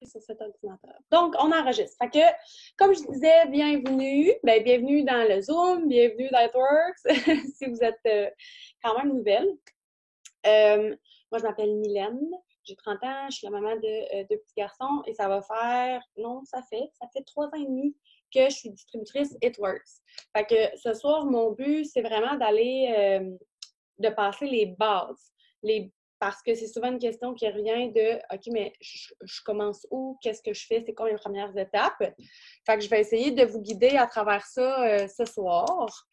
sur cet ordinateur. Donc, on enregistre. Fait que, comme je disais, bienvenue. Ben, bienvenue dans le Zoom, bienvenue dans Networks, si vous êtes quand même nouvelle. Moi, je m'appelle Mylène, j'ai 30 ans, je suis la maman de deux petits garçons et ça va faire, non, ça fait 3 ans et demi que je suis distributrice Networks. Fait que ce soir, mon but, c'est vraiment d'aller, de passer les bases, parce que c'est souvent une question qui revient de OK, mais je commence où? Qu'est-ce que je fais? C'est quoi mes premières étapes? Fait que je vais essayer de vous guider à travers ça ce soir.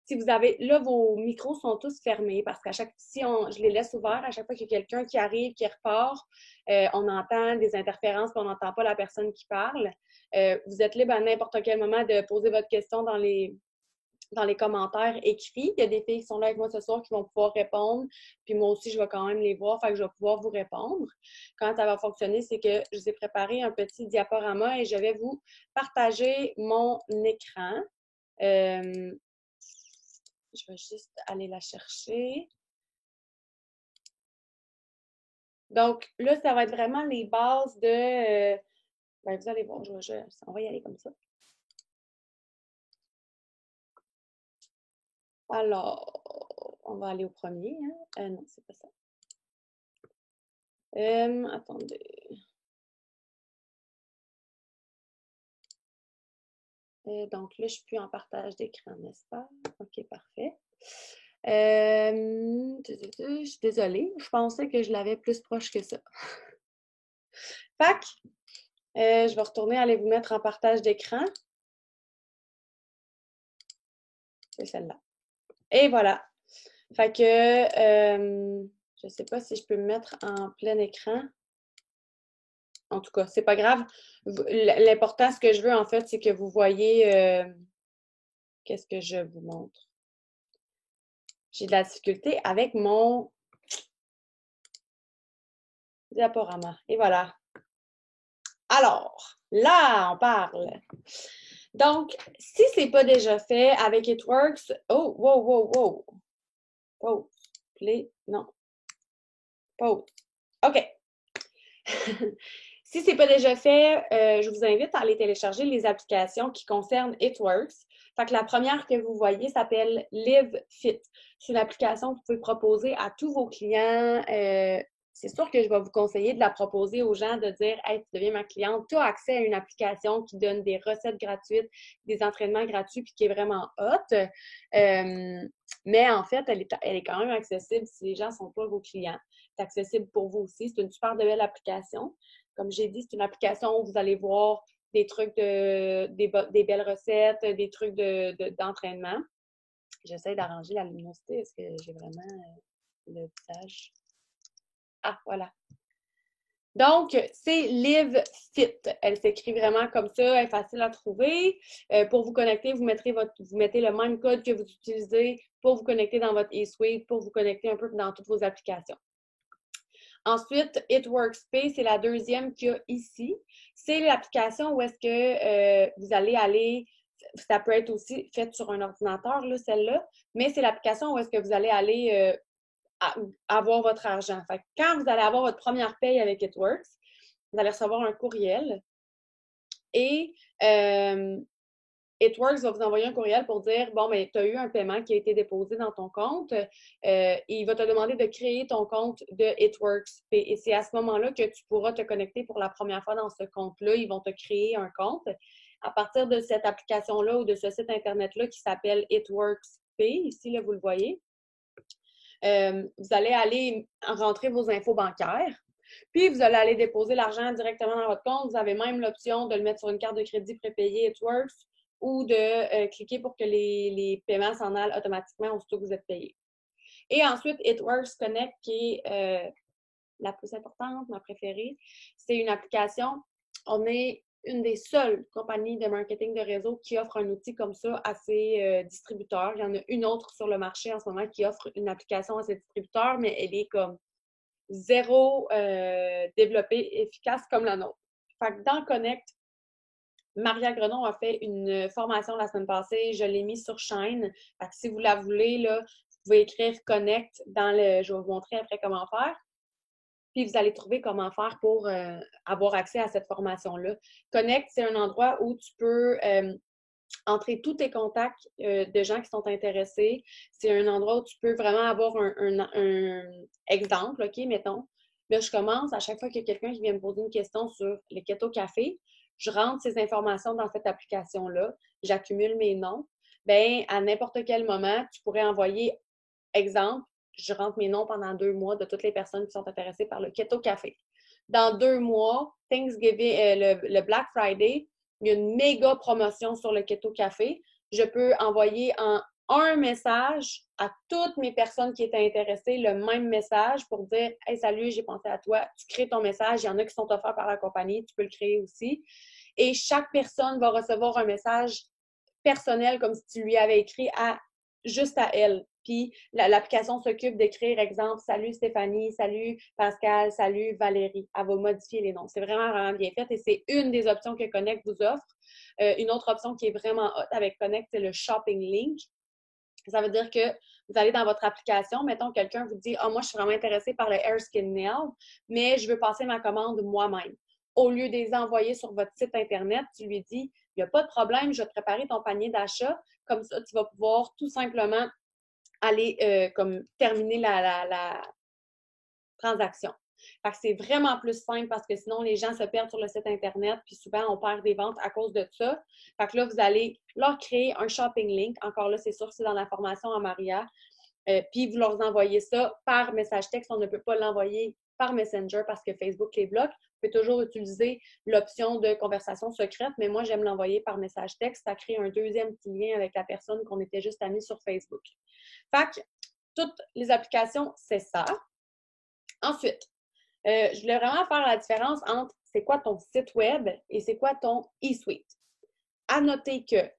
Si vous avez, là, vos micros sont tous fermés parce qu'à chaque, je les laisse ouverts, à chaque fois qu'il y a quelqu'un qui arrive, qui repart, on entend des interférences et on n'entend pas la personne qui parle. Vous êtes libre à n'importe quel moment de poser votre question dans les commentaires écrits. Il y a des filles qui sont là avec moi ce soir qui vont pouvoir répondre. Puis moi aussi, je vais quand même les voir, fait que je vais pouvoir vous répondre. Quand ça va fonctionner, c'est que je vous ai préparé un petit diaporama et je vais vous partager mon écran. Je vais juste aller la chercher. Donc là, ça va être vraiment les bases de... ben, vous allez voir, on va y aller comme ça. Alors, on va aller au premier. Hein? Non, c'est pas ça. Attendez. Donc là, je suis plus en partage d'écran, n'est-ce pas? OK, parfait. Je suis désolée, je pensais que je l'avais plus proche que ça. Fac, je vais retourner aller vous mettre en partage d'écran. C'est celle-là. Et voilà. Fait que, je ne sais pas si je peux me mettre en plein écran. En tout cas, c'est pas grave. L'important, ce que je veux, en fait, c'est que vous voyez qu'est-ce que je vous montre. J'ai de la difficulté avec mon diaporama. Et voilà. Alors, là, on parle. Donc, si ce n'est pas déjà fait avec Networks, oh, wow. Pause, play, non. Pause. OK. Si ce n'est pas déjà fait, je vous invite à aller télécharger les applications qui concernent Networks. Fait que la première que vous voyez s'appelle LiveFit. C'est une application que vous pouvez proposer à tous vos clients. C'est sûr que je vais vous conseiller de la proposer aux gens, de dire « Hey, tu deviens ma cliente, tu as accès à une application qui donne des recettes gratuites, des entraînements gratuits, puis qui est vraiment hot. Mais en fait, elle est quand même accessible si les gens ne sont pas vos clients. C'est accessible pour vous aussi. C'est une super belle application. Comme j'ai dit, c'est une application où vous allez voir des trucs des belles recettes, des trucs d'entraînement. J'essaie d'arranger la luminosité. Est-ce que j'ai vraiment le visage? Ah, voilà. Donc, c'est LiveFit. Elle s'écrit vraiment comme ça, elle est facile à trouver. Pour vous connecter, vous mettez le même code que vous utilisez pour vous connecter dans votre eSuite, pour vous connecter un peu dans toutes vos applications. Ensuite, Networks-Pay, c'est la deuxième qu'il y a ici. C'est l'application où est-ce que vous allez aller, ça peut être aussi fait sur un ordinateur, là, celle-là, mais c'est l'application où est-ce que vous allez aller avoir votre argent. Fait que quand vous allez avoir votre première paye avec Networks, vous allez recevoir un courriel et Networks va vous envoyer un courriel pour dire « Bon, mais tu as eu un paiement qui a été déposé dans ton compte. Il va te demander de créer ton compte de Networks. Et c'est à ce moment-là que tu pourras te connecter pour la première fois dans ce compte-là. Ils vont te créer un compte. À partir de cette application-là ou de ce site Internet-là qui s'appelle Networks Pay, ici, là, vous le voyez, vous allez aller rentrer vos infos bancaires. Puis, vous allez aller déposer l'argent directement dans votre compte. Vous avez même l'option de le mettre sur une carte de crédit prépayée Networks ou de cliquer pour que les paiements s'en aillent automatiquement aussitôt que vous êtes payé. Et ensuite, Networks Connect, qui est la plus importante, ma préférée. C'est une application. On est une des seules compagnies de marketing de réseau qui offre un outil comme ça à ses distributeurs. Il y en a une autre sur le marché en ce moment qui offre une application à ses distributeurs, mais elle est comme zéro développée, efficace comme la nôtre. Fait que dans Connect, Maria Grenon a fait une formation la semaine passée. Je l'ai mise sur chaîne. Fait que si vous la voulez, là, vous pouvez écrire Connect dans le... Je vais vous montrer après comment faire. puis vous allez trouver comment faire pour avoir accès à cette formation-là. Connect, c'est un endroit où tu peux entrer tous tes contacts de gens qui sont intéressés. C'est un endroit où tu peux vraiment avoir un exemple, OK, mettons. Là, je commence, à chaque fois qu'il y a quelqu'un qui vient me poser une question sur le Keto Café, je rentre ces informations dans cette application-là, j'accumule mes noms. Bien, à n'importe quel moment, tu pourrais envoyer, exemple, je rentre mes noms pendant 2 mois de toutes les personnes qui sont intéressées par le Keto Café. Dans 2 mois, Thanksgiving, le Black Friday, il y a une méga promotion sur le Keto Café. Je peux envoyer un message à toutes mes personnes qui étaient intéressées, le même message pour dire « Hey, salut, j'ai pensé à toi. » Tu crées ton message. Il y en a qui sont offerts par la compagnie. Tu peux le créer aussi. Et chaque personne va recevoir un message personnel comme si tu lui avais écrit juste à elle. Puis l'application s'occupe d'écrire, exemple, « Salut Stéphanie, salut Pascal, salut Valérie ». Elle va modifier les noms. C'est vraiment, vraiment bien fait et c'est une des options que Connect vous offre. Une autre option qui est vraiment hot avec Connect, c'est le Shopping Link. Ça veut dire que vous allez dans votre application, mettons, quelqu'un vous dit « Ah, moi, je suis vraiment intéressée par le Hair Skin Nail, mais je veux passer ma commande moi-même. » Au lieu de les envoyer sur votre site Internet, tu lui dis « Il n'y a pas de problème, je vais te préparer ton panier d'achat. » Comme ça, tu vas pouvoir tout simplement aller comme terminer la transaction. Fait que c'est vraiment plus simple parce que sinon, les gens se perdent sur le site Internet puis souvent, on perd des ventes à cause de ça. Fait que là, vous allez leur créer un shopping link. Encore là, c'est sûr, c'est dans la formation à Maria. Puis vous leur envoyez ça par message texte. On ne peut pas l'envoyer par Messenger parce que Facebook les bloque. Vous pouvez toujours utiliser l'option de conversation secrète, mais moi, j'aime l'envoyer par message texte. Ça crée un deuxième petit lien avec la personne qu'on était juste amis sur Facebook. Fait que toutes les applications, c'est ça. Ensuite, je voulais vraiment faire la différence entre c'est quoi ton site web et c'est quoi ton e-suite. À noter que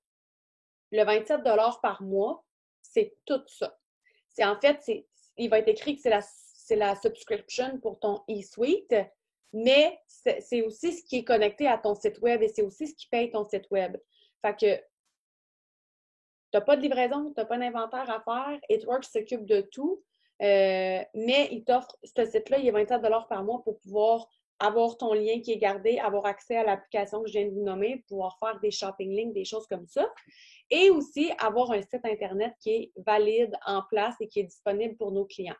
le 27 $ par mois, c'est tout ça. C'est en fait, il va être écrit que c'est la subscription pour ton e-suite, mais c'est aussi ce qui est connecté à ton site web et c'est aussi ce qui paye ton site web. Fait que tu n'as pas de livraison, tu n'as pas d'inventaire à faire, It-Works s'occupe de tout, mais il t'offre, ce site-là, il est 27 $ par mois pour pouvoir avoir ton lien qui est gardé, avoir accès à l'application que je viens de vous nommer, pouvoir faire des shopping links, des choses comme ça. Et aussi avoir un site Internet qui est valide en place et qui est disponible pour nos clients.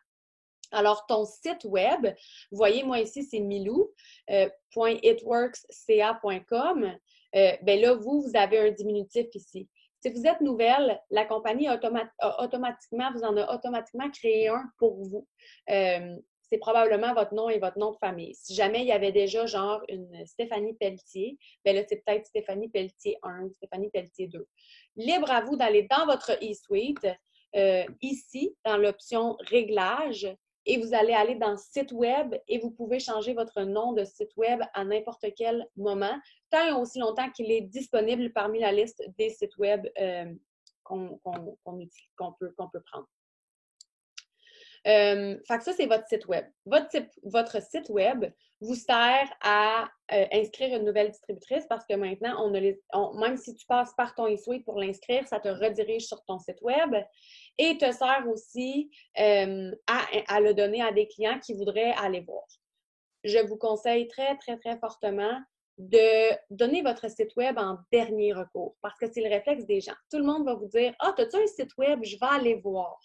Alors, ton site web, vous voyez, moi ici, c'est milou.itworksca.com. Bien là, vous avez un diminutif ici. Si vous êtes nouvelle, la compagnie automatiquement vous en a automatiquement créé un pour vous. C'est probablement votre nom et votre nom de famille. Si jamais il y avait déjà genre une Stéphanie Pelletier, bien là, c'est peut-être Stéphanie Pelletier 1 ou Stéphanie Pelletier 2. Libre à vous d'aller dans votre e-suite, ici, dans l'option Réglages, et vous allez aller dans Site web et vous pouvez changer votre nom de site web à n'importe quel moment, tant et aussi longtemps qu'il est disponible parmi la liste des sites web qu'on peut prendre. Fait que ça, c'est votre site web. Votre site web vous sert à inscrire une nouvelle distributrice parce que maintenant, même si tu passes par ton e-suite pour l'inscrire, ça te redirige sur ton site web et te sert aussi à le donner à des clients qui voudraient aller voir. Je vous conseille très, très, très fortement de donner votre site web en dernier recours parce que c'est le réflexe des gens. Tout le monde va vous dire « Ah, as-tu un site web? Je vais aller voir. »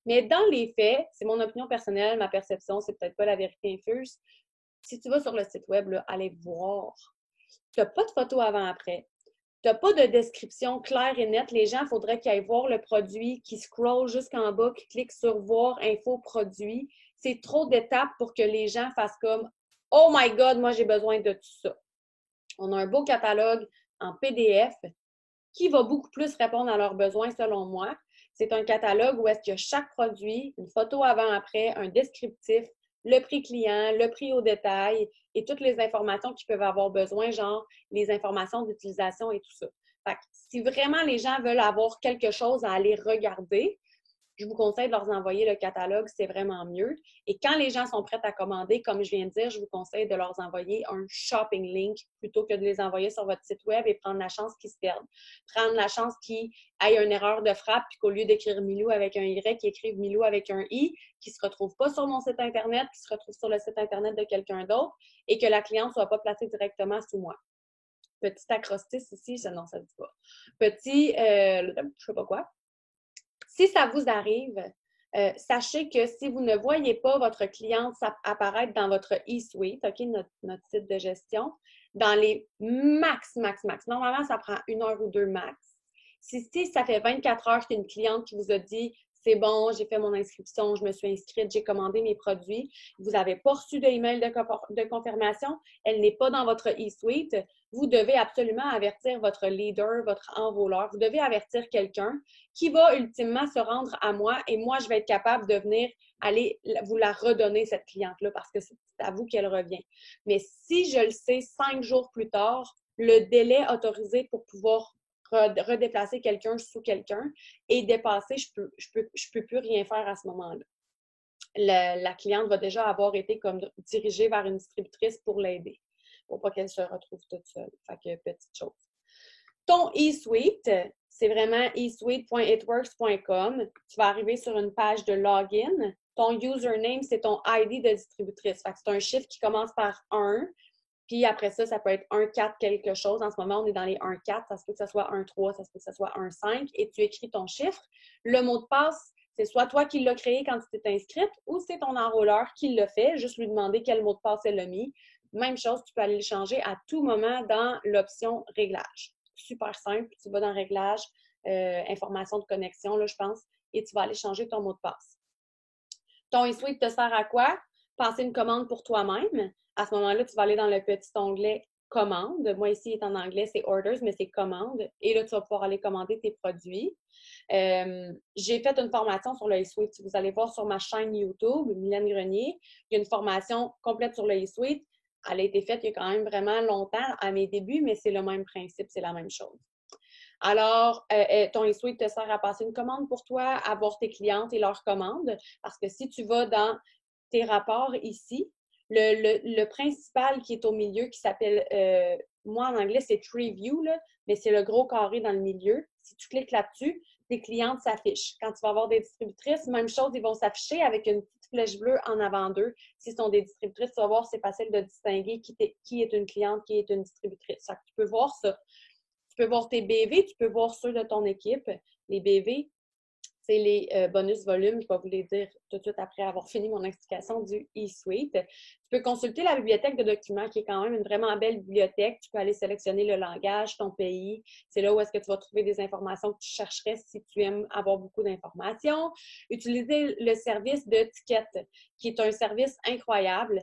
Mais dans les faits, c'est mon opinion personnelle, ma perception, c'est peut-être pas la vérité infuse. Si tu vas sur le site web, là, allez voir. Tu n'as pas de photo avant-après. Tu n'as pas de description claire et nette. Les gens, il faudrait qu'ils aillent voir le produit, qu'ils scrollent jusqu'en bas, qu'ils cliquent sur voir info produit. C'est trop d'étapes pour que les gens fassent comme « Oh my God, moi j'ai besoin de tout ça. » On a un beau catalogue en PDF qui va beaucoup plus répondre à leurs besoins selon moi. C'est un catalogue où est-ce qu'il y a chaque produit, une photo avant-après, un descriptif, le prix client, le prix au détail et toutes les informations qu'ils peuvent avoir besoin, genre les informations d'utilisation et tout ça. Fait que si vraiment les gens veulent avoir quelque chose à aller regarder, je vous conseille de leur envoyer le catalogue, c'est vraiment mieux. Et quand les gens sont prêts à commander, comme je viens de dire, je vous conseille de leur envoyer un shopping link plutôt que de les envoyer sur votre site web et prendre la chance qu'ils se perdent. Prendre la chance qu'ils aient une erreur de frappe, puis qu'au lieu d'écrire Milou avec un Y, ils écrivent Milou avec un I, qui ne se retrouve pas sur mon site Internet, qui se retrouve sur le site Internet de quelqu'un d'autre et que la cliente ne soit pas placée directement sous moi. Petit acrostice ici, non, ça ne dit pas. Petit, je ne sais pas quoi. Si ça vous arrive, sachez que si vous ne voyez pas votre cliente apparaître dans votre e-suite, OK, notre site de gestion, dans les max, normalement, ça prend 1 heure ou 2 max. Si ça fait 24 heures qu'il y a une cliente qui vous a dit c'est bon, j'ai fait mon inscription, je me suis inscrite, j'ai commandé mes produits, vous n'avez pas reçu d'email de confirmation, elle n'est pas dans votre e-suite, vous devez absolument avertir votre leader, votre enrôleur, vous devez avertir quelqu'un qui va ultimement se rendre à moi et moi, je vais être capable de venir aller vous la redonner, cette cliente-là, parce que c'est à vous qu'elle revient. Mais si je le sais 5 jours plus tard, le délai autorisé pour pouvoir redéplacer quelqu'un sous quelqu'un et dépasser, je peux plus rien faire à ce moment-là. La cliente va déjà avoir été comme dirigée vers une distributrice pour l'aider, pour pas qu'elle se retrouve toute seule. Fait que petite chose. Ton e-suite, c'est vraiment esuite.itworks.com. Tu vas arriver sur une page de login. Ton username, c'est ton ID de distributrice. Fait que c'est un chiffre qui commence par 1. Puis après ça, ça peut être 1-4 quelque chose. En ce moment, on est dans les 1-4. Ça se peut que ce soit 1-3, ça se peut que ce soit 1-5. Et tu écris ton chiffre. Le mot de passe, c'est soit toi qui l'as créé quand tu t'es inscrite ou c'est ton enrôleur qui l'a fait. Juste lui demander quel mot de passe elle a mis. Même chose, tu peux aller le changer à tout moment dans l'option réglage. Super simple. Tu vas dans réglage, information de connexion, là, je pense, et tu vas aller changer ton mot de passe. Ton e-suite te sert à quoi? Passer une commande pour toi-même. À ce moment-là, tu vas aller dans le petit onglet commande. Moi, ici, il est en anglais, c'est orders, mais c'est commande. Et là, tu vas pouvoir aller commander tes produits. J'ai fait une formation sur le e-suite. Vous allez voir sur ma chaîne YouTube, Mylène Grenier, il y a une formation complète sur le e-suite. Elle a été faite il y a quand même vraiment longtemps à mes débuts, mais c'est le même principe, c'est la même chose. Alors, ton e-suite te sert à passer une commande pour toi, à voir tes clientes et leurs commandes, parce que si tu vas dans tes rapports ici, le principal qui est au milieu, qui s'appelle, moi en anglais, c'est Tree View, là, mais c'est le gros carré dans le milieu. Si tu cliques là-dessus, tes clientes s'affichent. Quand tu vas avoir des distributrices, même chose, ils vont s'afficher avec une petite flèche bleue en avant d'eux. Si ce sont des distributrices, tu vas voir, c'est facile de distinguer qui est une cliente, qui est une distributrice. Tu peux voir ça. Tu peux voir tes BV, tu peux voir ceux de ton équipe. Les BV, c'est les bonus volumes. Je vais vous les dire tout de suite après avoir fini mon explication du e-suite. Tu peux consulter la bibliothèque de documents, qui est quand même une vraiment belle bibliothèque. Tu peux aller sélectionner le langage, ton pays. C'est là où est-ce que tu vas trouver des informations que tu chercherais si tu aimes avoir beaucoup d'informations. Utiliser le service de ticket, qui est un service incroyable.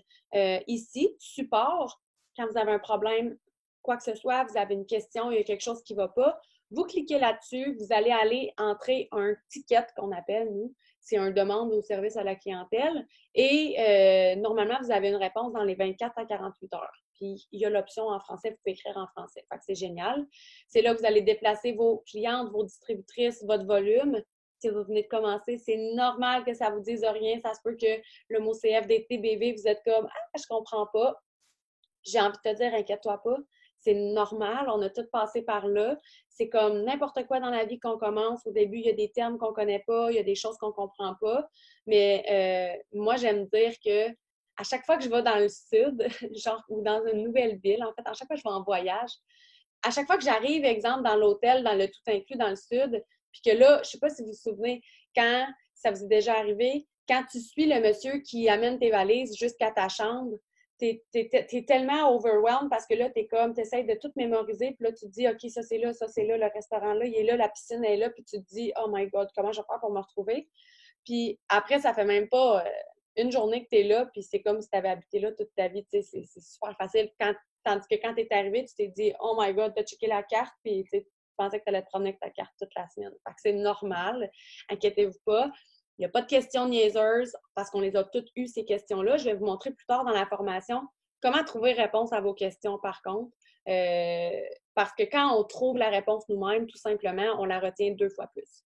Ici, support, quand vous avez un problème, quoi que ce soit, vous avez une question, il y a quelque chose qui ne va pas, vous cliquez là-dessus, vous allez aller entrer un ticket qu'on appelle, nous, c'est une demande au service à la clientèle et normalement, vous avez une réponse dans les 24 à 48 heures. Puis, il y a l'option en français, vous pouvez écrire en français. Fait que c'est génial. C'est là que vous allez déplacer vos clientes, vos distributrices, votre volume. Si vous venez de commencer, c'est normal que ça ne vous dise rien. Ça se peut que le mot CFDT, BV, vous êtes comme « Ah, je comprends pas ». J'ai envie de te dire, inquiète-toi pas. C'est normal, on a tous passé par là. C'est comme n'importe quoi dans la vie qu'on commence. Au début, il y a des termes qu'on ne connaît pas, il y a des choses qu'on ne comprend pas. Mais moi, j'aime dire que à chaque fois que je vais dans le sud, genre, ou dans une nouvelle ville, en fait, à chaque fois que je vais en voyage, à chaque fois que j'arrive, exemple, dans l'hôtel, dans le tout inclus dans le sud, puis que là, je ne sais pas si vous vous souvenez, quand ça vous est déjà arrivé, quand tu suis le monsieur qui amène tes valises jusqu'à ta chambre, t'es tellement overwhelmed parce que là, t'essayes de tout mémoriser, puis là, tu te dis, OK, ça c'est là, le restaurant là, il est là, la piscine est là, puis tu te dis, oh my God, comment je vais faire pour me retrouver? Puis après, ça fait même pas une journée que t'es là, puis c'est comme si t'avais habité là toute ta vie, tu sais, c'est super facile. Tandis que quand t'es arrivé, tu t'es dit, oh my God, t'as checké la carte, puis tu pensais que t'allais te promener avec ta carte toute la semaine. Fait que c'est normal, inquiétez-vous pas. Il n'y a pas de questions niaiseuses parce qu'on les a toutes eues, ces questions-là. Je vais vous montrer plus tard dans la formation comment trouver réponse à vos questions, par contre. Parce que quand on trouve la réponse nous-mêmes, tout simplement, on la retient 2 fois plus.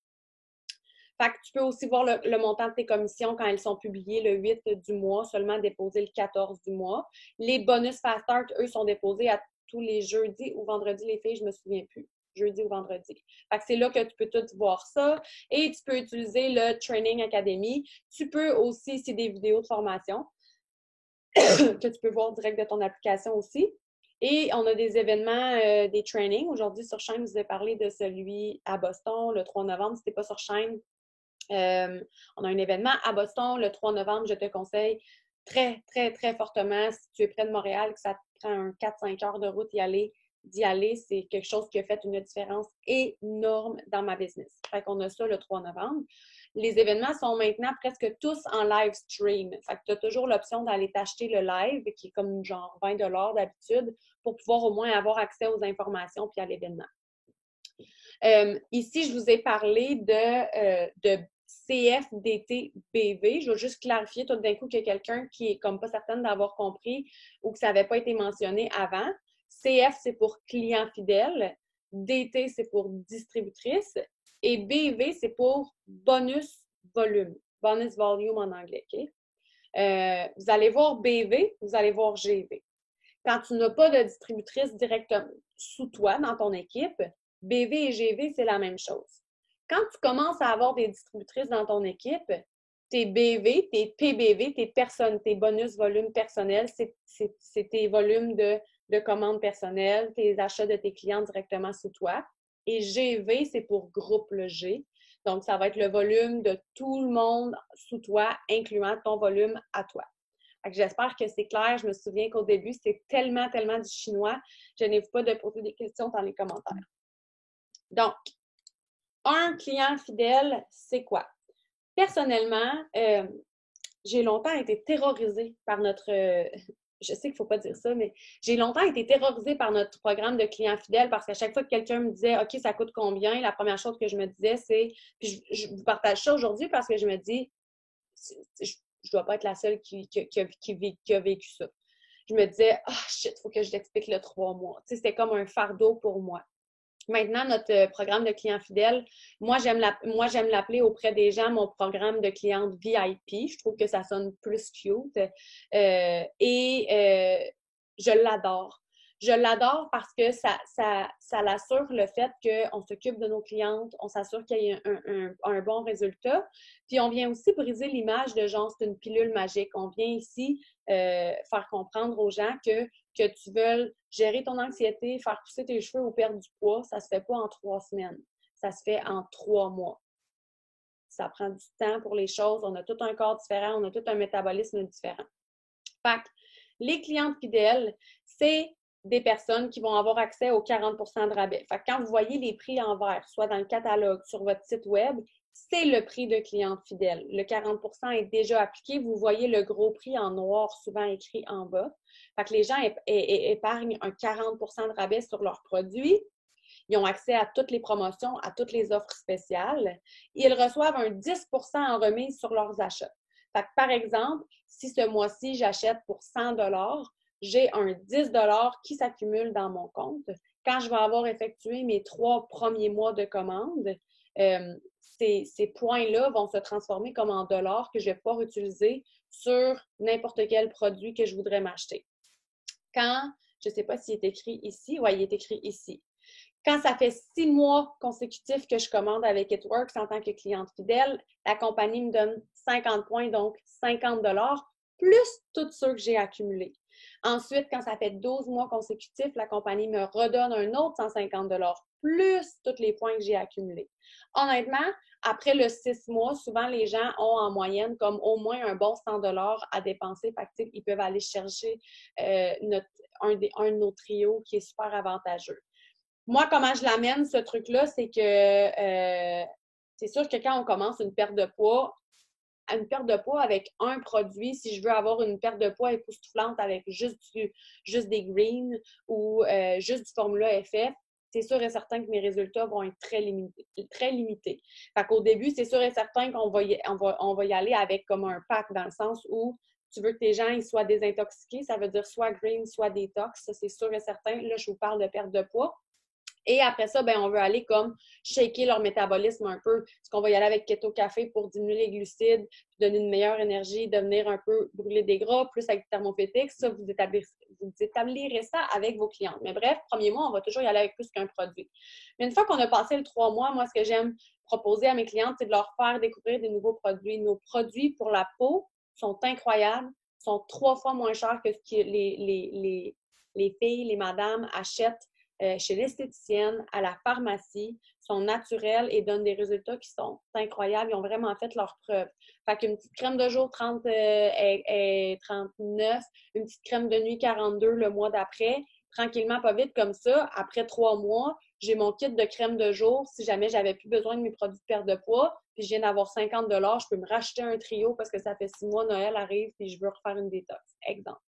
Fait que tu peux aussi voir le montant de tes commissions quand elles sont publiées le 8 du mois, seulement déposées le 14 du mois. Les bonus Fast Start, eux, sont déposés à tous les jeudis ou vendredis, les filles, je me souviens plus. Jeudi ou vendredi. Fait que c'est là que tu peux tout voir ça. Et tu peux utiliser le Training Academy. Tu peux aussi, c'est des vidéos de formation que tu peux voir direct de ton application aussi. Et on a des événements, des trainings. Aujourd'hui, sur chaîne, je vous ai parlé de celui à Boston le 3 novembre. Si tu n'es pas sur chaîne, on a un événement à Boston le 3 novembre. Je te conseille très, très, très fortement, si tu es près de Montréal, que ça te prend un 4-5 heures de route d'y aller, c'est quelque chose qui a fait une différence énorme dans ma business. Fait qu'on a ça le 3 novembre. Les événements sont maintenant presque tous en live stream. Fait que tu as toujours l'option d'aller t'acheter le live, qui est comme genre 20 $ d'habitude, pour pouvoir au moins avoir accès aux informations puis à l'événement. Ici, je vous ai parlé de CFDT-BV. Je veux juste clarifier tout d'un coup qu'il y a quelqu'un qui est comme pas certaine d'avoir compris ou que ça n'avait pas été mentionné avant. CF, c'est pour client fidèle. DT, c'est pour distributrice. Et BV, c'est pour bonus volume. Bonus volume en anglais. Okay? Vous allez voir BV, vous allez voir GV. Quand tu n'as pas de distributrice directement sous toi dans ton équipe, BV et GV, c'est la même chose. Quand tu commences à avoir des distributrices dans ton équipe, tes BV, tes PBV, tes bonus volumes personnels, c'est tes volumes de commandes personnelles, tes achats de tes clients directement sous toi. Et GV, c'est pour groupe le G. Donc, ça va être le volume de tout le monde sous toi, incluant ton volume à toi. J'espère que c'est clair. Je me souviens qu'au début, c'était tellement, tellement du chinois. Je n'ai pas de poser des questions dans les commentaires. Donc, un client fidèle, c'est quoi? Personnellement, j'ai longtemps été terrorisée par notre... je sais qu'il ne faut pas dire ça, mais j'ai longtemps été terrorisée par notre programme de clients fidèles parce qu'à chaque fois que quelqu'un me disait « OK, ça coûte combien? » La première chose que je me disais, c'est... Puis je vous partage ça aujourd'hui parce que je me dis... Je dois pas être la seule qui a vécu ça. Je me disais, ah, shit, il faut que je l'explique le 3 mois. Tu sais, c'était comme un fardeau pour moi. Maintenant, notre programme de clients fidèles, moi, j'aime l'appeler auprès des gens mon programme de cliente VIP. Je trouve que ça sonne plus cute. Je l'adore. Je l'adore parce que ça l'assure le fait qu'on s'occupe de nos clientes, on s'assure qu'il y ait un bon résultat. Puis on vient aussi briser l'image de genre c'est une pilule magique. On vient ici faire comprendre aux gens que tu veux gérer ton anxiété, faire pousser tes cheveux ou perdre du poids, ça se fait pas en 3 semaines. Ça se fait en 3 mois. Ça prend du temps pour les choses. On a tout un corps différent, on a tout un métabolisme différent. Fait que les clientes fidèles, c'est des personnes qui vont avoir accès aux 40 % de rabais. Fait que quand vous voyez les prix en vert, soit dans le catalogue, sur votre site web, c'est le prix de cliente fidèle. Le 40 % est déjà appliqué. Vous voyez le gros prix en noir, souvent écrit en bas. Fait que les gens épargnent un 40 % de rabais sur leurs produits. Ils ont accès à toutes les promotions, à toutes les offres spéciales. Ils reçoivent un 10 % en remise sur leurs achats. Fait que, par exemple, si ce mois-ci, j'achète pour 100 $, j'ai un 10 $ qui s'accumule dans mon compte. Quand je vais avoir effectué mes 3 premiers mois de commande, ces points-là vont se transformer comme en dollars que je vais pouvoir utiliser sur n'importe quel produit que je voudrais m'acheter. Quand, je ne sais pas s'il est écrit ici, oui, il est écrit ici. Quand ça fait 6 mois consécutifs que je commande avec It Works en tant que cliente fidèle, la compagnie me donne 50 points, donc 50 $ plus tous ceux que j'ai accumulés. Ensuite, quand ça fait 12 mois consécutifs, la compagnie me redonne un autre 150 $ plus tous les points que j'ai accumulés. Honnêtement, après le 6 mois, souvent les gens ont en moyenne comme au moins un bon 100 $ à dépenser. Fait que, ils peuvent aller chercher un de nos trios qui est super avantageux. Moi, comment je l'amène, ce truc-là, c'est que c'est sûr que quand on commence une perte de poids avec un produit, si je veux avoir une perte de poids époustouflante avec juste des greens ou juste du formula FF, c'est sûr et certain que mes résultats vont être très limités. Fait qu'au début, c'est sûr et certain qu'on va y aller avec comme un pack dans le sens où tu veux que tes gens ils soient désintoxiqués, ça veut dire soit green, soit détox, ça c'est sûr et certain. Là, je vous parle de perte de poids. Et après ça, ben, on veut aller comme shaker leur métabolisme un peu. Parce qu'on va y aller avec Keto Café pour diminuer les glucides, donner une meilleure énergie, devenir un peu brûler des gras, plus avec Thermophytix. Ça, vous établirez ça avec vos clientes. Mais bref, premier mois, on va toujours y aller avec plus qu'un produit. Mais une fois qu'on a passé le 3 mois, moi, ce que j'aime proposer à mes clientes, c'est de leur faire découvrir des nouveaux produits. Nos produits pour la peau sont incroyables, sont 3 fois moins chers que ce que les filles, les madames achètent chez l'esthéticienne, à la pharmacie, sont naturels et donnent des résultats qui sont incroyables. Ils ont vraiment fait leurs preuves. Fait qu'une petite crème de jour 39, une petite crème de nuit 42 le mois d'après, tranquillement, pas vite comme ça. Après 3 mois, j'ai mon kit de crème de jour. Si jamais j'avais plus besoin de mes produits de perte de poids, puis je viens d'avoir 50 $, je peux me racheter un trio parce que ça fait 6 mois, Noël arrive, puis je veux refaire une détox. Exemple.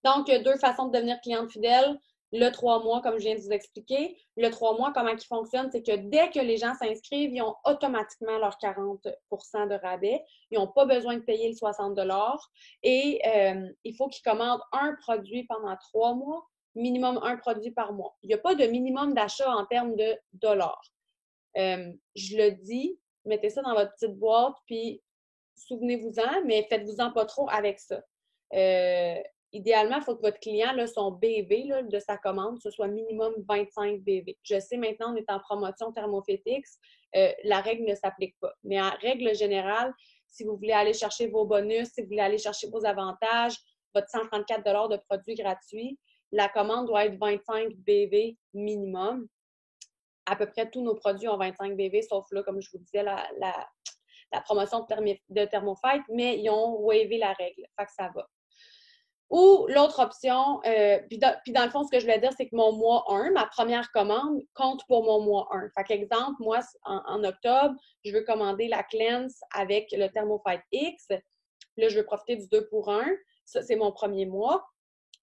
Donc, 2 façons de devenir cliente fidèle. Le 3 mois, comme je viens de vous expliquer. Le 3 mois, comment il fonctionne, c'est que dès que les gens s'inscrivent, ils ont automatiquement leur 40 % de rabais. Ils n'ont pas besoin de payer le 60 $ et il faut qu'ils commandent un produit pendant 3 mois, minimum un produit par mois. Il n'y a pas de minimum d'achat en termes de dollars. Je le dis, mettez ça dans votre petite boîte, puis souvenez-vous-en, mais faites-vous-en pas trop avec ça. Idéalement, il faut que votre client, là, son BV là, de sa commande, ce soit minimum 25 BV. Je sais maintenant, on est en promotion Thermophytix, la règle ne s'applique pas. Mais en règle générale, si vous voulez aller chercher vos bonus, si vous voulez aller chercher vos avantages, votre 134 $ de produits gratuits, la commande doit être 25 BV minimum. À peu près tous nos produits ont 25 BV, sauf là, comme je vous disais, la promotion de Thermophyte, mais ils ont wavé la règle. Fait que ça va. Ou l'autre option, puis dans le fond, ce que je voulais dire, c'est que mon mois 1, ma première commande, compte pour mon mois 1. Fait qu'exemple, moi, en octobre, je veux commander la Cleanse avec le Thermophyte X. Là, je veux profiter du 2 pour 1. Ça, c'est mon premier mois.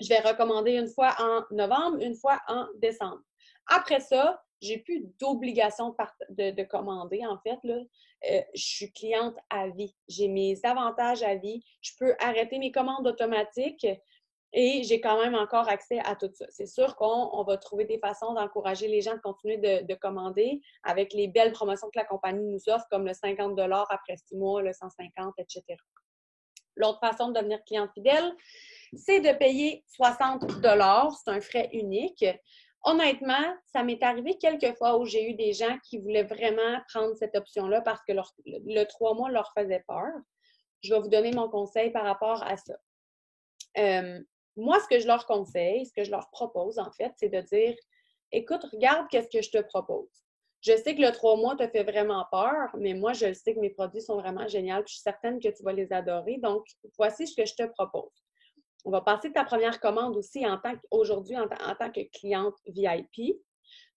Je vais recommander une fois en novembre, une fois en décembre. Après ça, j'ai plus d'obligation de commander, en fait. Là. Je suis cliente à vie. J'ai mes avantages à vie. Je peux arrêter mes commandes automatiques et j'ai quand même encore accès à tout ça. C'est sûr qu'on va trouver des façons d'encourager les gens de continuer de commander avec les belles promotions que la compagnie nous offre, comme le 50 $ après 6 mois, le 150, etc. L'autre façon de devenir cliente fidèle, c'est de payer 60 $. C'est un frais unique. Honnêtement, ça m'est arrivé quelques fois où j'ai eu des gens qui voulaient vraiment prendre cette option-là parce que le 3 mois leur faisait peur. Je vais vous donner mon conseil par rapport à ça. Moi, ce que je leur conseille, ce que je leur propose, en fait, c'est de dire « Écoute, regarde qu'est-ce que je te propose. Je sais que le 3 mois te fait vraiment peur, mais moi, je sais que mes produits sont vraiment géniaux. Je suis certaine que tu vas les adorer. Donc, voici ce que je te propose. On va passer ta première commande aussi aujourd'hui en tant que cliente VIP.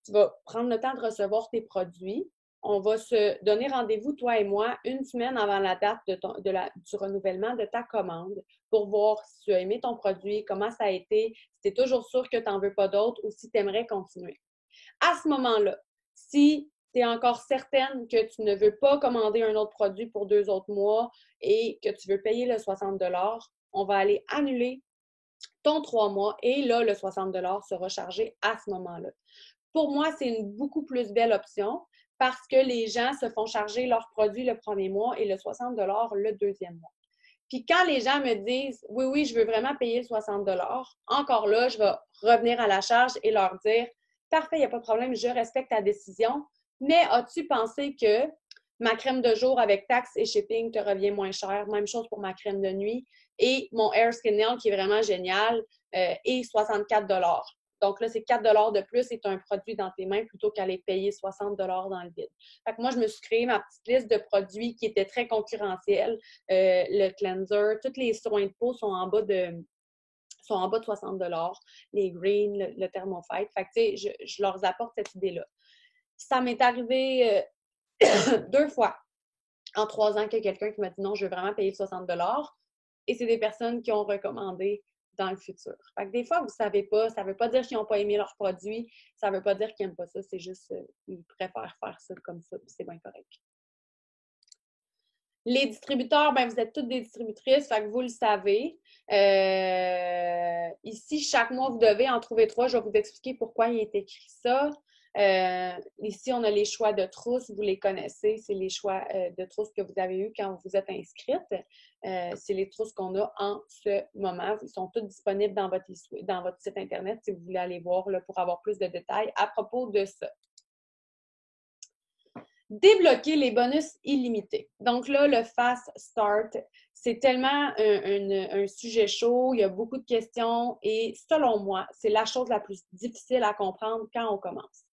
Tu vas prendre le temps de recevoir tes produits. On va se donner rendez-vous, toi et moi, une semaine avant la date du renouvellement de ta commande pour voir si tu as aimé ton produit, comment ça a été, si tu es toujours sûr que tu n'en veux pas d'autres ou si tu aimerais continuer. À ce moment-là, si tu es encore certaine que tu ne veux pas commander un autre produit pour 2 autres mois et que tu veux payer le 60 $, on va aller annuler ton 3 mois et là, le 60 $ sera chargé à ce moment-là. Pour moi, c'est une beaucoup plus belle option parce que les gens se font charger leurs produits le premier mois et le 60 $ le deuxième mois. Puis quand les gens me disent « Oui, je veux vraiment payer le 60 $, encore là, je vais revenir à la charge et leur dire « Parfait, il n'y a pas de problème, je respecte ta décision, mais as-tu pensé que ma crème de jour avec taxes et shipping te revient moins cher? Même chose pour ma crème de nuit. Et mon Hair Skin Nail, qui est vraiment génial, est 64 $. Donc là, c'est 4 $ de plus et tu as un produit dans tes mains plutôt qu'aller payer 60 $ dans le vide. Fait que moi, je me suis créé ma petite liste de produits qui étaient très concurrentiels. Le cleanser, tous les soins de peau sont en bas de 60 $. Les greens, le Thermophyte. Fait que tu sais, je leur apporte cette idée-là. Ça m'est arrivé 2 fois en 3 ans qu'il y a quelqu'un qui m'a dit non, je veux vraiment payer 60 $. Et c'est des personnes qui ont recommandé dans le futur. Fait que des fois, vous ne savez pas, ça ne veut pas dire qu'ils n'ont pas aimé leurs produits, ça ne veut pas dire qu'ils n'aiment pas ça, c'est juste qu'ils préfèrent faire ça comme ça, puis c'est bien correct. Les distributeurs, ben, vous êtes toutes des distributrices, fait que vous le savez. Ici, chaque mois, vous devez en trouver 3. Je vais vous expliquer pourquoi il est écrit ça. Ici, on a les choix de trousses. Vous les connaissez. C'est les choix de trousses que vous avez eus quand vous êtes inscrite. C'est les trousses qu'on a en ce moment. Ils sont toutes disponibles dans votre site Internet si vous voulez aller voir là, pour avoir plus de détails à propos de ça. Débloquer les bonus illimités. Donc là, le Fast Start, c'est tellement un sujet chaud, il y a beaucoup de questions et selon moi, c'est la chose la plus difficile à comprendre quand on commence.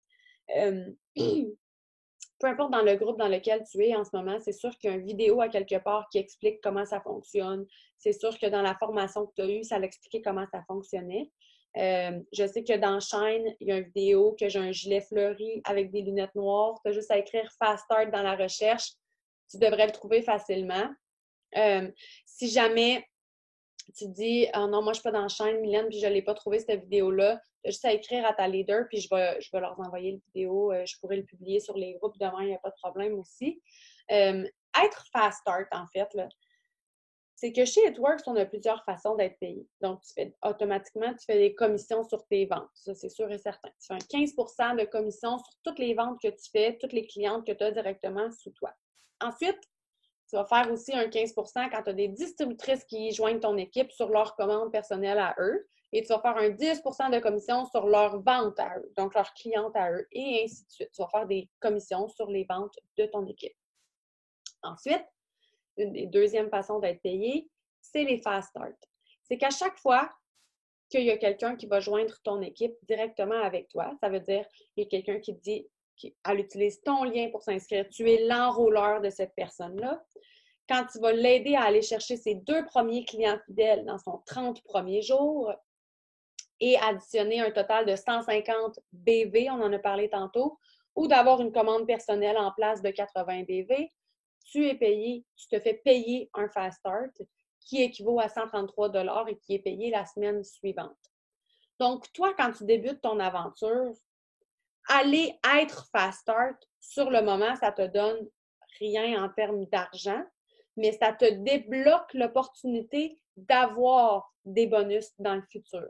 Peu importe dans le groupe dans lequel tu es en ce moment, c'est sûr qu'il y a une vidéo à quelque part qui explique comment ça fonctionne. C'est sûr que dans la formation que tu as eue, ça l'expliquait comment ça fonctionnait. Je sais que dans Shine, il y a une vidéo que j'ai un gilet fleuri avec des lunettes noires. Tu as juste à écrire Fast Start dans la recherche. Tu devrais le trouver facilement. Si jamais tu dis oh non, moi je suis pas dans Shine, Mylène, puis je ne l'ai pas trouvé cette vidéo-là, tu as juste à écrire à ta leader, puis je vais leur envoyer la vidéo. Je pourrais le publier sur les groupes demain, il n'y a pas de problème aussi. Être Fast Start, en fait, là, c'est que chez It-Works, on a plusieurs façons d'être payé. Donc, automatiquement, tu fais des commissions sur tes ventes. Ça, c'est sûr et certain. Tu fais un 15 de commission sur toutes les ventes que tu fais, toutes les clientes que tu as directement sous toi. Ensuite, tu vas faire aussi un 15 quand tu as des distributrices qui joignent ton équipe sur leurs commandes personnelles à eux. Et tu vas faire un 10 de commission sur leurs ventes à eux, donc leurs clientes à eux, et ainsi de suite. Tu vas faire des commissions sur les ventes de ton équipe. Ensuite, une des deuxièmes façons d'être payé, c'est les Fast Start. C'est qu'à chaque fois qu'il y a quelqu'un qui va joindre ton équipe directement avec toi, ça veut dire qu'il y a quelqu'un qui te dit qu'elle utilise ton lien pour s'inscrire, tu es l'enrôleur de cette personne-là. Quand tu vas l'aider à aller chercher ses 2 premiers clients fidèles dans son 30 premiers jours et additionner un total de 150 BV, on en a parlé tantôt, ou d'avoir une commande personnelle en place de 80 BV, tu te fais payer un Fast Start qui équivaut à 133 $ et qui est payé la semaine suivante. Donc, toi, quand tu débutes ton aventure, aller être Fast Start, sur le moment, ça te donne rien en termes d'argent, mais ça te débloque l'opportunité d'avoir des bonus dans le futur.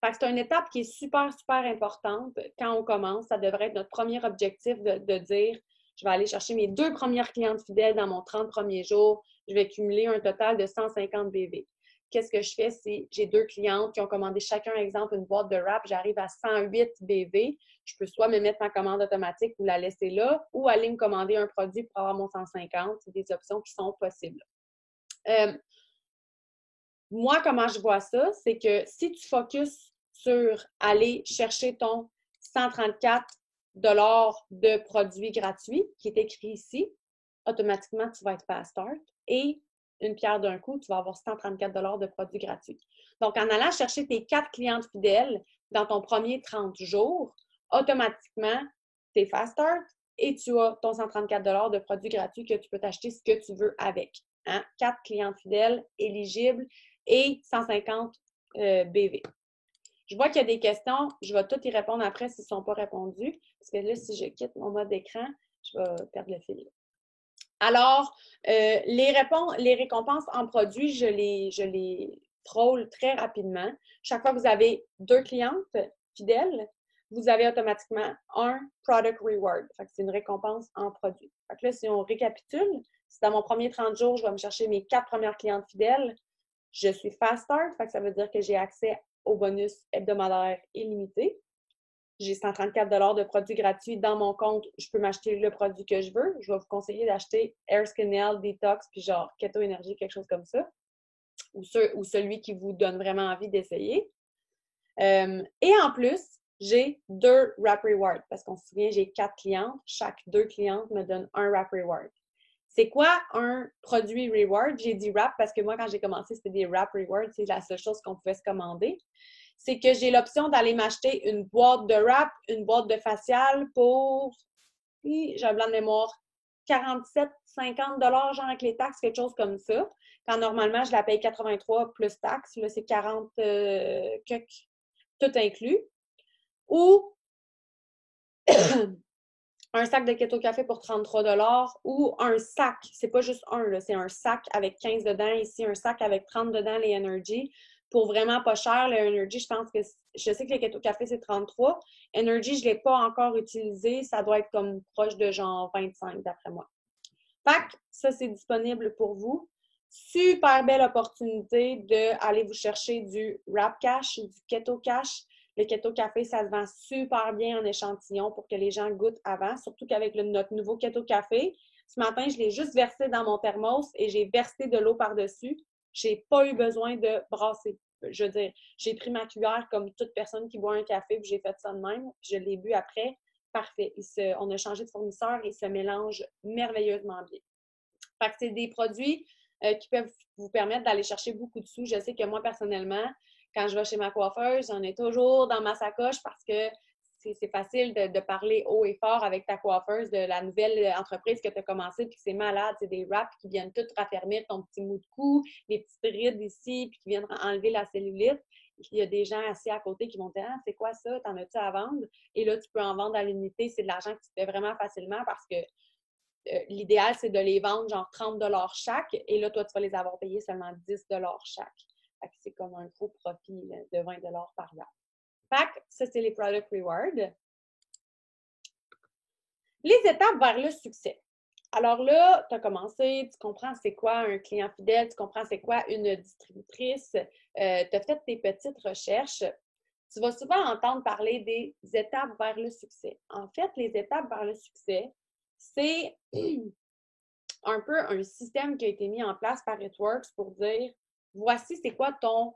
Fait que c'est une étape qui est super, super importante quand on commence. Ça devrait être notre premier objectif de dire je vais aller chercher mes 2 premières clientes fidèles dans mon 30 premiers jours. Je vais cumuler un total de 150 BV. Qu'est-ce que je fais si j'ai 2 clientes qui ont commandé chacun, exemple, une boîte de wrap, j'arrive à 108 BV, je peux soit me mettre ma commande automatique ou la laisser là, ou aller me commander un produit pour avoir mon 150. C'est des options qui sont possibles. Moi, comment je vois ça, c'est que si tu focuses sur aller chercher ton 134 $ de produits gratuits, qui est écrit ici, automatiquement, tu vas être Fast Start et une pierre d'un coup, tu vas avoir 134 $ de produits gratuits. Donc, en allant chercher tes 4 clientes fidèles dans ton premier 30 jours, automatiquement, tu es Fast Start et tu as ton 134 $ de produits gratuits que tu peux t'acheter ce que tu veux avec. Hein? 4 clientes fidèles éligibles et 150 BV. Je vois qu'il y a des questions. Je vais toutes y répondre après s'ils ne sont pas répondus. Parce que là, si je quitte mon mode d'écran, je vais perdre le fil. Alors, les récompenses en produits, je les troll très rapidement. Chaque fois que vous avez 2 clientes fidèles, vous avez automatiquement un Product Reward. C'est une récompense en produit. Fait que là, si on récapitule, si dans mon premier 30 jours, je vais me chercher mes 4 premières clientes fidèles, je suis Fast Start, ça veut dire que j'ai accès au bonus hebdomadaire illimité. J'ai 134 $ de produits gratuits dans mon compte. Je peux m'acheter le produit que je veux. Je vais vous conseiller d'acheter Air Skin Nail, Detox, puis genre Keto Energy, quelque chose comme ça. Ou celui qui vous donne vraiment envie d'essayer. Et en plus, j'ai 2 Wrap Rewards. Parce qu'on se souvient, j'ai 4 clientes. Chaque 2 clientes me donne un Wrap Reward. C'est quoi un produit reward? J'ai dit wrap parce que moi, quand j'ai commencé, c'était des wrap rewards. C'est la seule chose qu'on pouvait se commander. C'est que j'ai l'option d'aller m'acheter une boîte de wrap, une boîte de facial pour, j'ai un blanc de mémoire, 47, 50 $ genre avec les taxes, quelque chose comme ça. Quand normalement, je la paye 83 plus taxes. Là, c'est 40 tout inclus. Ou un sac de Keto Café pour 33 $ ou un sac, c'est pas juste un, c'est un sac avec 15 dedans, ici un sac avec 30 dedans, les Energy, pour vraiment pas cher. Le Energy, je pense que, je sais que le Keto Café, c'est 33. Energy, je l'ai pas encore utilisé, ça doit être comme proche de genre 25 d'après moi. Fait que ça, c'est disponible pour vous. Super belle opportunité d'aller vous chercher du Wrap Cash, du Keto Cash. Le Keto Café, ça se vend super bien en échantillon pour que les gens goûtent avant, surtout qu'avec notre nouveau Keto Café, ce matin, je l'ai juste versé dans mon thermos et j'ai versé de l'eau par-dessus. J'ai pas eu besoin de brasser. Je veux dire, j'ai pris ma cuillère comme toute personne qui boit un café, puis j'ai fait ça de même. Je l'ai bu après. Parfait. On a changé de fournisseur et il se mélange merveilleusement bien. Fait que c'est des produits qui peuvent vous permettre d'aller chercher beaucoup de sous. Je sais que moi, personnellement, quand je vais chez ma coiffeuse, j'en ai toujours dans ma sacoche parce que c'est facile de parler haut et fort avec ta coiffeuse de la nouvelle entreprise que tu as commencé, puis que c'est malade, c'est des wraps qui viennent tout raffermir ton petit mou de cou, les petites rides ici, puis qui viennent enlever la cellulite. Il y a des gens assis à côté qui vont dire « Ah, c'est quoi ça? T'en as-tu à vendre? » Et là, tu peux en vendre à l'unité. C'est de l'argent que tu fais vraiment facilement parce que l'idéal, c'est de les vendre genre 30 $ chaque. Et là, toi, tu vas les avoir payés seulement 10 $ chaque. Fait que c'est comme un gros profit là, de 20 $ par mois. Fait que ça, c'est les Product Rewards. Les étapes vers le succès. Alors là, tu as commencé, tu comprends c'est quoi un client fidèle, tu comprends c'est quoi une distributrice, tu as fait tes petites recherches. Tu vas souvent entendre parler des étapes vers le succès. En fait, les étapes vers le succès, c'est un peu un système qui a été mis en place par It-Works pour dire voici c'est quoi ton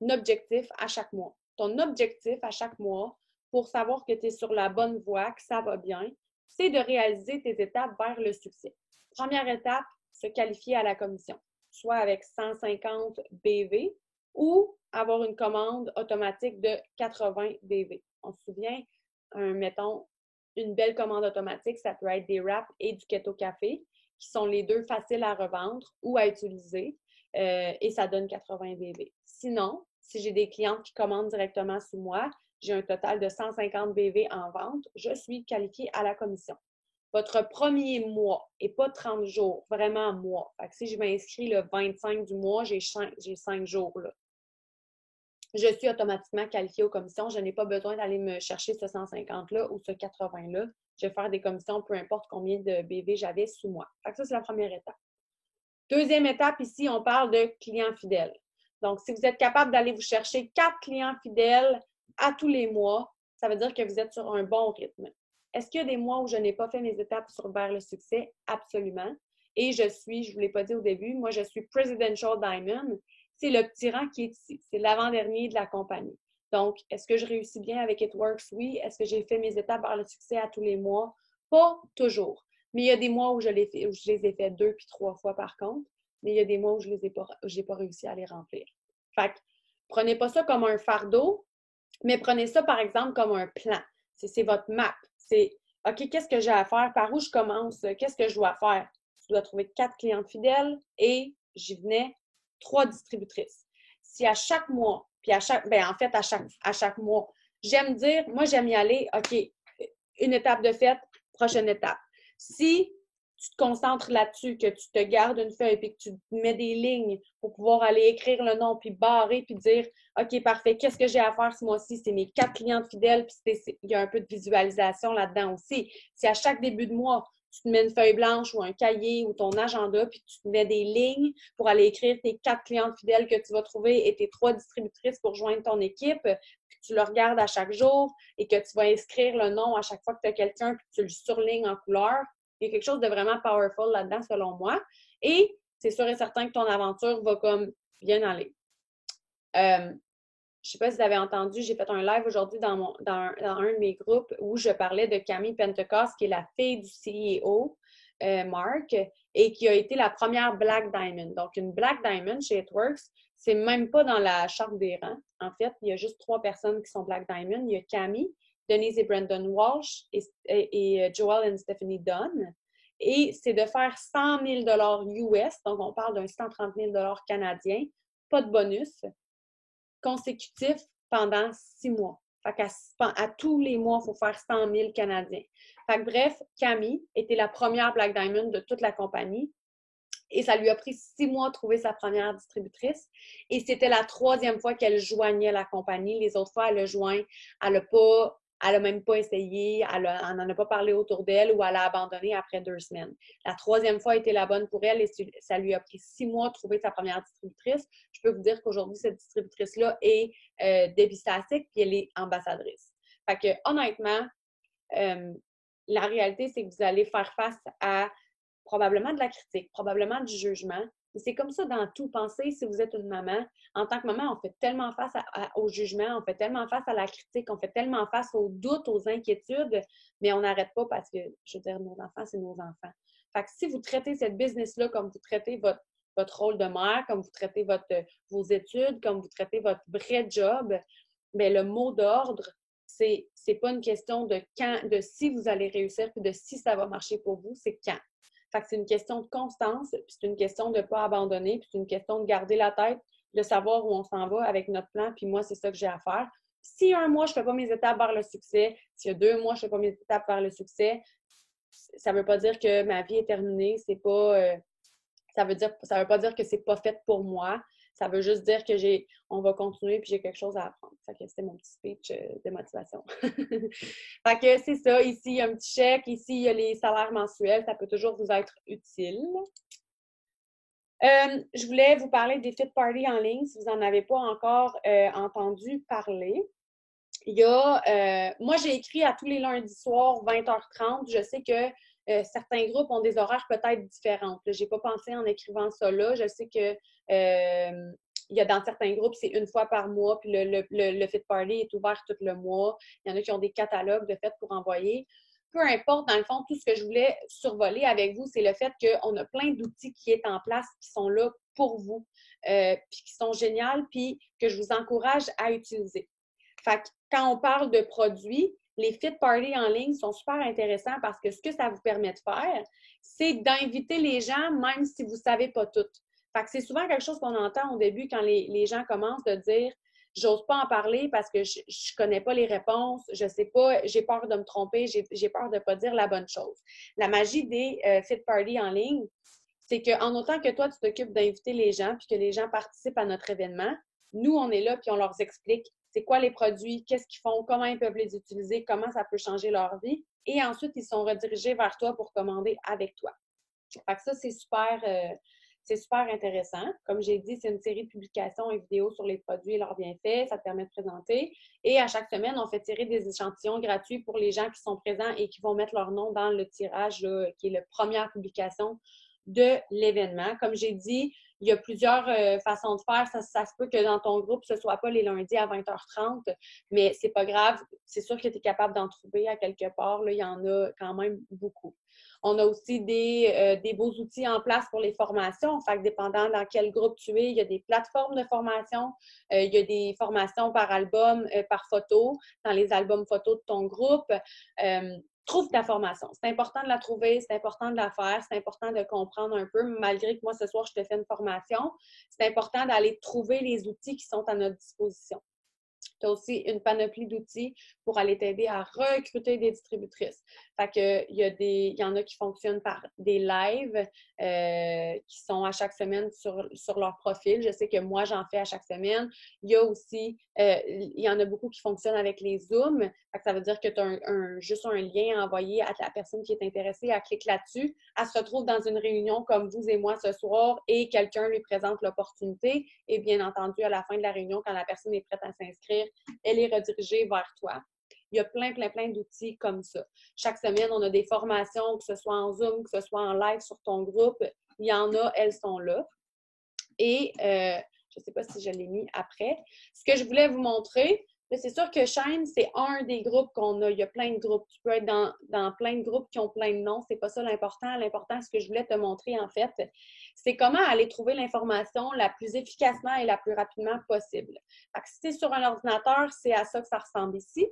objectif à chaque mois. Ton objectif à chaque mois pour savoir que tu es sur la bonne voie, que ça va bien, c'est de réaliser tes étapes vers le succès. Première étape, se qualifier à la commission, soit avec 150 BV ou avoir une commande automatique de 80 BV. On se souvient, mettons, une belle commande automatique, ça peut être des wraps et du Keto Café, qui sont les deux faciles à revendre ou à utiliser, et ça donne 80 BV. Sinon, si j'ai des clientes qui commandent directement sous moi, j'ai un total de 150 BV en vente, je suis qualifiée à la commission. Votre premier mois et pas 30 jours, vraiment mois. Fait que si je m'inscris le 25 du mois, j'ai 5 jours là. Je suis automatiquement qualifiée aux commissions. Je n'ai pas besoin d'aller me chercher ce 150-là ou ce 80-là. Je vais faire des commissions, peu importe combien de BV j'avais sous moi. Fait que ça, c'est la première étape. Deuxième étape, ici, on parle de clients fidèles. Donc, si vous êtes capable d'aller vous chercher 4 clients fidèles à tous les mois, ça veut dire que vous êtes sur un bon rythme. Est-ce qu'il y a des mois où je n'ai pas fait mes étapes vers le succès? Absolument. Et je ne vous l'ai pas dit au début, moi, je suis Presidential Diamond. C'est le petit rang qui est ici. C'est l'avant-dernier de la compagnie. Donc, est-ce que je réussis bien avec It-Works? Oui. Est-ce que j'ai fait mes étapes vers le succès à tous les mois? Pas toujours. Mais il y a des mois où je les ai fait 2 puis 3 fois par contre. Mais il y a des mois où je n'ai pas réussi à les remplir. Fait que, prenez pas ça comme un fardeau, mais prenez ça, par exemple, comme un plan. C'est votre map. C'est, OK, qu'est-ce que j'ai à faire? Par où je commence? Qu'est-ce que je dois faire? Je dois trouver 4 clientes fidèles et j'y venais 3 distributrices. Si à chaque mois, puis en fait, à chaque mois, moi, j'aime y aller, OK, une étape de fête, prochaine étape. Si tu te concentres là-dessus, que tu te gardes une feuille puis que tu mets des lignes pour pouvoir aller écrire le nom puis barrer puis dire OK, parfait, qu'est-ce que j'ai à faire ce mois-ci? C'est mes 4 clientes fidèles puis il y a un peu de visualisation là-dedans aussi. Si à chaque début de mois, tu te mets une feuille blanche ou un cahier ou ton agenda puis tu te mets des lignes pour aller écrire tes 4 clientes fidèles que tu vas trouver et tes 3 distributrices pour joindre ton équipe, puis tu le regardes à chaque jour et que tu vas inscrire le nom à chaque fois que tu as quelqu'un puis tu le surlignes en couleur. Il y a quelque chose de vraiment powerful là-dedans, selon moi. Et c'est sûr et certain que ton aventure va comme bien aller. Je ne sais pas si vous avez entendu, j'ai fait un live aujourd'hui dans un de mes groupes où je parlais de Camille Pentecost, qui est la fille du CEO, Mark, et qui a été la première Black Diamond. Donc, une Black Diamond chez It-Works, c'est même pas dans la charte des rangs. En fait, il y a juste 3 personnes qui sont Black Diamond. Il y a Camille, Denise et Brandon Walsh et Joel et Stephanie Dunn. Et c'est de faire 100 000 $ US, donc on parle d'un 130 000 $ canadien, pas de bonus, consécutif pendant 6 mois. Fait à tous les mois, il faut faire 100 000 Canadiens. Fait que bref, Camille était la première Black Diamond de toute la compagnie. Et ça lui a pris 6 mois de trouver sa première distributrice. Et c'était la 3e fois qu'elle joignait la compagnie. Les autres fois, elle a joint, elle a même pas essayé, elle n'en a pas parlé autour d'elle ou elle a abandonné après 2 semaines. La 3e fois a été la bonne pour elle et ça lui a pris 6 mois de trouver sa première distributrice. Je peux vous dire qu'aujourd'hui, cette distributrice-là est Debbie puis elle est ambassadrice. Fait que honnêtement, la réalité, c'est que vous allez faire face à probablement de la critique, probablement du jugement. C'est comme ça dans tout. Pensez, si vous êtes une maman, en tant que maman, on fait tellement face au jugement, on fait tellement face à la critique, on fait tellement face aux doutes, aux inquiétudes, mais on n'arrête pas parce que, je veux dire, nos enfants, c'est nos enfants. Fait que si vous traitez cette business-là comme vous traitez votre rôle de mère, comme vous traitez vos études, comme vous traitez votre vrai job, bien, le mot d'ordre, c'est pas une question de quand, de si vous allez réussir, puis de si ça va marcher pour vous, c'est quand. Fait que c'est une question de constance, puis c'est une question de ne pas abandonner, puis c'est une question de garder la tête, de savoir où on s'en va avec notre plan, puis moi, c'est ça que j'ai à faire. Si un mois, je ne fais pas mes étapes vers le succès, s'il y a 2 mois, je ne fais pas mes étapes vers le succès, ça ne veut pas dire que ma vie est terminée, c'est pas... ça veut pas dire que c'est pas fait pour moi. Ça veut juste dire que on va continuer puis j'ai quelque chose à apprendre. Fait que c'était mon petit speech de motivation. Fait que c'est ça. Ici, il y a un petit chèque. Ici, il y a les salaires mensuels. Ça peut toujours vous être utile. Je voulais vous parler des fit parties en ligne si vous n'en avez pas encore entendu parler. Moi, j'ai écrit à tous les lundis soirs, 20h30. Je sais que certains groupes ont des horaires peut-être différents. Je n'ai pas pensé en écrivant ça là. Je sais que il y a dans certains groupes, c'est 1 fois par mois, puis le Fit Party est ouvert tout le mois. Il y en a qui ont des catalogues de fêtes pour envoyer. Peu importe, dans le fond, tout ce que je voulais survoler avec vous, c'est le fait qu'on a plein d'outils qui sont en place, qui sont là pour vous, puis qui sont géniaux, puis que je vous encourage à utiliser. Fait que quand on parle de produits, les fit parties en ligne sont super intéressants parce que ce que ça vous permet de faire, c'est d'inviter les gens même si vous ne savez pas tout. Fait que c'est souvent quelque chose qu'on entend au début quand les gens commencent de dire « j'ose pas en parler parce que je ne connais pas les réponses, je sais pas, j'ai peur de me tromper, j'ai peur de ne pas dire la bonne chose ». La magie des fit parties en ligne, c'est qu'en autant que toi, tu t'occupes d'inviter les gens puis que les gens participent à notre événement, nous, on est là puis on leur explique c'est quoi les produits, qu'est-ce qu'ils font, comment ils peuvent les utiliser, comment ça peut changer leur vie. Et ensuite, ils sont redirigés vers toi pour commander avec toi. Fait que ça, c'est super intéressant. Comme j'ai dit, c'est une série de publications et vidéos sur les produits et leurs bienfaits. Ça te permet de présenter. Et à chaque semaine, on fait tirer des échantillons gratuits pour les gens qui sont présents et qui vont mettre leur nom dans le tirage là, qui est la première publication de l'événement. Comme j'ai dit, il y a plusieurs façons de faire. Ça se peut que dans ton groupe, ce ne soit pas les lundis à 20h30, mais c'est pas grave. C'est sûr que tu es capable d'en trouver à quelque part. Là, il y en a quand même beaucoup. On a aussi des beaux outils en place pour les formations. Fait que dépendant dans quel groupe tu es, il y a des plateformes de formation. Il y a des formations par album, par photo, dans les albums photos de ton groupe. Trouve ta formation. C'est important de la trouver, c'est important de la faire, c'est important de comprendre un peu, malgré que moi, ce soir, je te fais une formation. C'est important d'aller trouver les outils qui sont à notre disposition. Tu as aussi une panoplie d'outils pour aller t'aider à recruter des distributrices. Fait que il y en a qui fonctionnent par des lives qui sont à chaque semaine sur leur profil. Je sais que moi, j'en fais à chaque semaine. Il y a aussi, il y en a beaucoup qui fonctionnent avec les Zooms. Fait que ça veut dire que tu as juste un lien à envoyer à la personne qui est intéressée, elle clique là-dessus. Elle se retrouve dans une réunion comme vous et moi ce soir et quelqu'un lui présente l'opportunité. Et bien entendu, à la fin de la réunion, quand la personne est prête à s'inscrire, elle est redirigée vers toi. Il y a plein d'outils comme ça. Chaque semaine, on a des formations, que ce soit en Zoom, que ce soit en live sur ton groupe. Il y en a, elles sont là. Et je ne sais pas si je l'ai mis après. Ce que je voulais vous montrer, c'est sûr que Shine, c'est un des groupes qu'on a. Il y a plein de groupes. Tu peux être dans plein de groupes qui ont plein de noms. C'est pas ça l'important. L'important, ce que je voulais te montrer, en fait, c'est comment aller trouver l'information la plus efficacement et la plus rapidement possible. Fait que si tu es sur un ordinateur, c'est à ça que ça ressemble ici.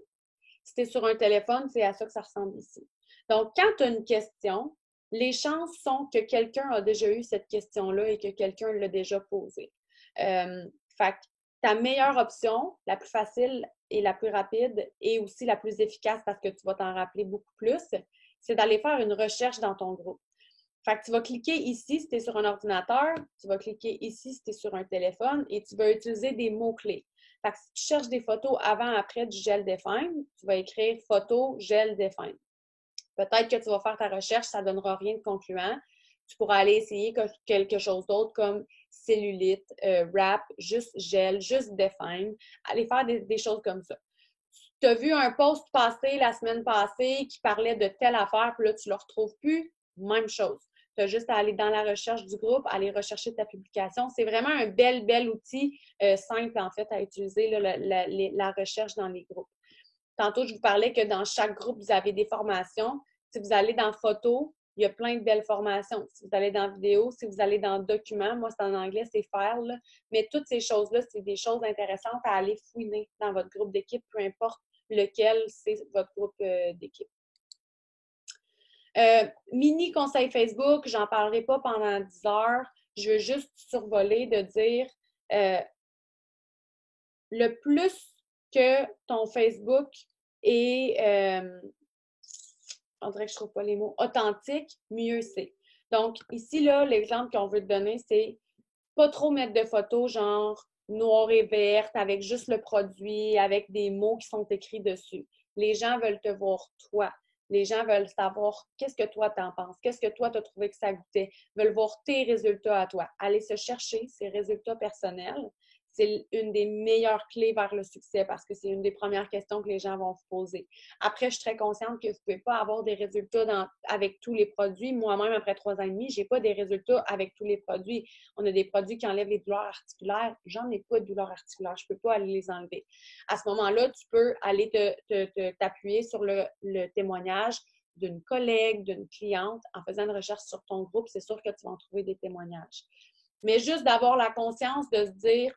Si tu es sur un téléphone, c'est à ça que ça ressemble ici. Donc, quand tu as une question, les chances sont que quelqu'un a déjà eu cette question-là et que quelqu'un l'a déjà posée. Fait que ta meilleure option, la plus facile et la plus rapide et aussi la plus efficace parce que tu vas t'en rappeler beaucoup plus, c'est d'aller faire une recherche dans ton groupe. Fait que tu vas cliquer ici si tu es sur un ordinateur, tu vas cliquer ici si tu es sur un téléphone et tu vas utiliser des mots-clés. Fait que si tu cherches des photos avant-après du gel Define, tu vas écrire photo gel Define. Peut-être que tu vas faire ta recherche, ça ne donnera rien de concluant. Tu pourras aller essayer quelque chose d'autre comme cellulite, wrap, juste gel, juste Define. Aller faire des choses comme ça. Tu as vu un post passé la semaine passée qui parlait de telle affaire, puis là, tu ne le retrouves plus. Même chose. Tu as juste à aller dans la recherche du groupe, aller rechercher ta publication. C'est vraiment un bel outil simple, en fait, à utiliser, là, la recherche dans les groupes. Tantôt, je vous parlais que dans chaque groupe, vous avez des formations. Si vous allez dans photo, il y a plein de belles formations. Si vous allez dans vidéo, si vous allez dans documents, moi, c'est en anglais, c'est File. Mais toutes ces choses-là, c'est des choses intéressantes à aller fouiner dans votre groupe d'équipe, peu importe lequel c'est votre groupe d'équipe. Mini conseil Facebook, j'en parlerai pas pendant 10 heures. Je veux juste survoler de dire le plus que ton Facebook est, on dirait que je trouve pas les mots, authentique, mieux c'est. Donc, ici, là, l'exemple qu'on veut te donner, c'est pas trop mettre de photos genre noire et verte avec juste le produit, avec des mots qui sont écrits dessus. Les gens veulent te voir toi. Les gens veulent savoir qu'est-ce que toi t'en penses, qu'est-ce que toi t'as trouvé que ça goûtait, veulent voir tes résultats à toi. Aller se chercher ces résultats personnels, c'est une des meilleures clés vers le succès parce que c'est une des premières questions que les gens vont vous poser. Après, je suis très consciente que vous ne pouvez pas avoir des résultats avec tous les produits. Moi-même, après 3 ans et demi, je n'ai pas des résultats avec tous les produits. On a des produits qui enlèvent les douleurs articulaires. J'en ai pas de douleurs articulaires. Je ne peux pas aller les enlever. À ce moment-là, tu peux aller t'appuyer sur le témoignage d'une collègue, d'une cliente, en faisant une recherche sur ton groupe. C'est sûr que tu vas en trouver des témoignages. Mais juste d'avoir la conscience de se dire,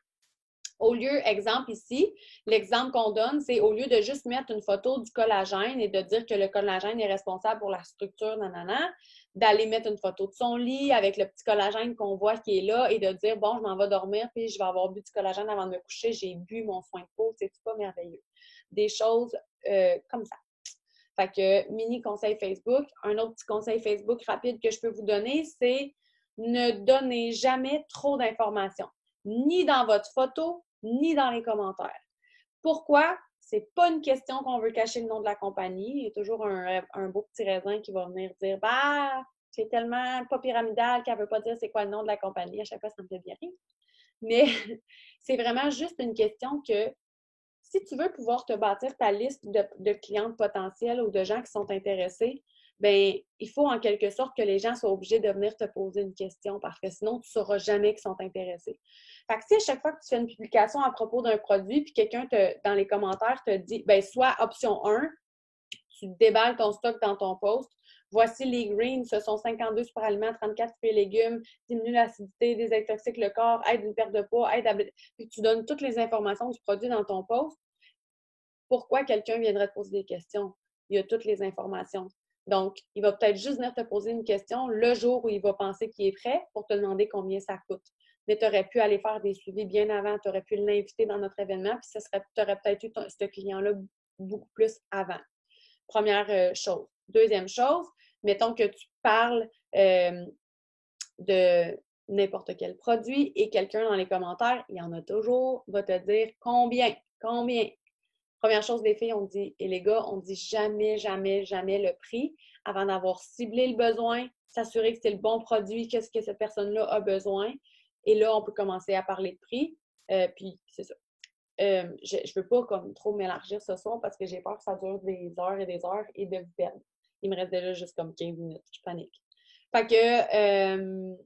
au lieu, exemple ici, l'exemple qu'on donne, c'est au lieu de juste mettre une photo du collagène et de dire que le collagène est responsable pour la structure, nanana, d'aller mettre une photo de son lit avec le petit collagène qu'on voit qui est là et de dire, bon, je m'en vais dormir puis je vais avoir bu du collagène avant de me coucher, j'ai bu mon soin de peau, c'est pas merveilleux. Des choses comme ça. Fait que, mini conseil Facebook. Un autre petit conseil Facebook rapide que je peux vous donner, c'est ne donnez jamais trop d'informations, ni dans votre photo, ni dans les commentaires. Pourquoi? C'est pas une question qu'on veut cacher le nom de la compagnie. Il y a toujours un beau petit raisin qui va venir dire bah, c'est tellement pas pyramidal qu'elle veut pas dire c'est quoi le nom de la compagnie. À chaque fois, ça me fait bien rire. Mais c'est vraiment juste une question que si tu veux pouvoir te bâtir ta liste de clients potentiels ou de gens qui sont intéressés, bien, il faut en quelque sorte que les gens soient obligés de venir te poser une question parce que sinon, tu ne sauras jamais qu'ils sont intéressés. Fait que si à chaque fois que tu fais une publication à propos d'un produit, puis quelqu'un dans les commentaires te dit, bien, soit option 1, tu déballes ton stock dans ton post. Voici les greens, ce sont 52 super aliments, 34 fruits et légumes, diminue l'acidité, désintoxique le corps, aide une perte de poids, aide à... Puis tu donnes toutes les informations du produit dans ton post. Pourquoi quelqu'un viendrait te poser des questions? Il y a toutes les informations. Donc, il va peut-être juste venir te poser une question le jour où il va penser qu'il est prêt pour te demander combien ça coûte. Mais tu aurais pu aller faire des suivis bien avant, tu aurais pu l'inviter dans notre événement, puis tu aurais peut-être eu ce client-là beaucoup plus avant. Première chose. Deuxième chose, mettons que tu parles de n'importe quel produit et quelqu'un dans les commentaires, il y en a toujours, va te dire combien. Première chose, les filles, on dit, et les gars, on dit jamais, jamais, jamais le prix avant d'avoir ciblé le besoin, s'assurer que c'est le bon produit, qu'est-ce que cette personne-là a besoin. Et là, on peut commencer à parler de prix. Puis, c'est ça. Je ne veux pas comme trop m'élargir ce soir parce que j'ai peur que ça dure des heures et de vous perdre. Il me reste déjà juste comme 15 minutes. Je panique. Fait que,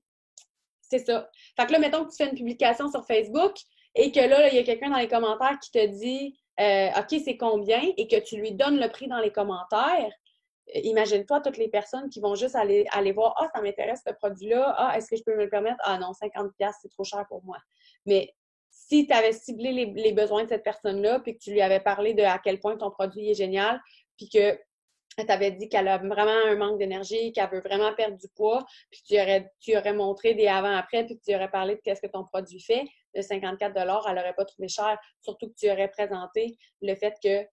c'est ça. Fait que là, mettons que tu fais une publication sur Facebook et que là, il y a quelqu'un dans les commentaires qui te dit OK, c'est combien et que tu lui donnes le prix dans les commentaires. Imagine-toi toutes les personnes qui vont juste aller voir ah, ça m'intéresse ce produit-là. Ah, est-ce que je peux me le permettre? Ah non, 50$, c'est trop cher pour moi. Mais si tu avais ciblé les besoins de cette personne-là, puis que tu lui avais parlé de à quel point ton produit est génial, puis que tu avais dit qu'elle a vraiment un manque d'énergie, qu'elle veut vraiment perdre du poids, puis tu aurais montré des avant-après, puis tu aurais parlé de qu'est-ce que ton produit fait, de 54 $, elle n'aurait pas trouvé cher, surtout que tu aurais présenté le fait que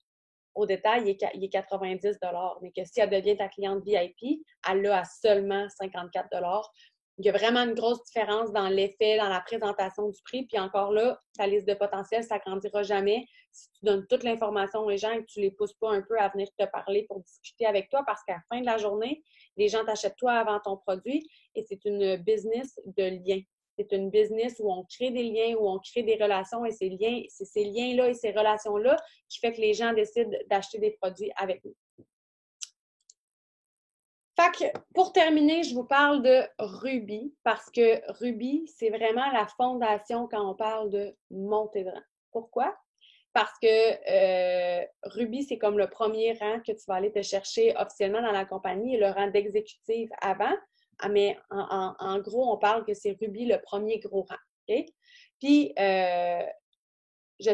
au détail, il est 90 $. Mais que si elle devient ta cliente VIP, elle l'a à seulement 54 $. Il y a vraiment une grosse différence dans l'effet, dans la présentation du prix. Puis encore là, ta liste de potentiel, ça ne grandira jamais si tu donnes toute l'information aux gens et que tu ne les pousses pas un peu à venir te parler pour discuter avec toi parce qu'à la fin de la journée, les gens t'achètent toi avant ton produit et c'est une business de liens. C'est une business où on crée des liens, où on crée des relations et ces liens, c'est ces liens-là et ces relations-là qui fait que les gens décident d'acheter des produits avec nous. Fait que pour terminer, je vous parle de Ruby parce que Ruby, c'est vraiment la fondation quand on parle de montée de rang. Pourquoi? Parce que Ruby, c'est comme le premier rang que tu vas aller te chercher officiellement dans la compagnie et le rang d'exécutive avant. Mais en gros, on parle que c'est Ruby le premier gros rang. Okay? Puis, je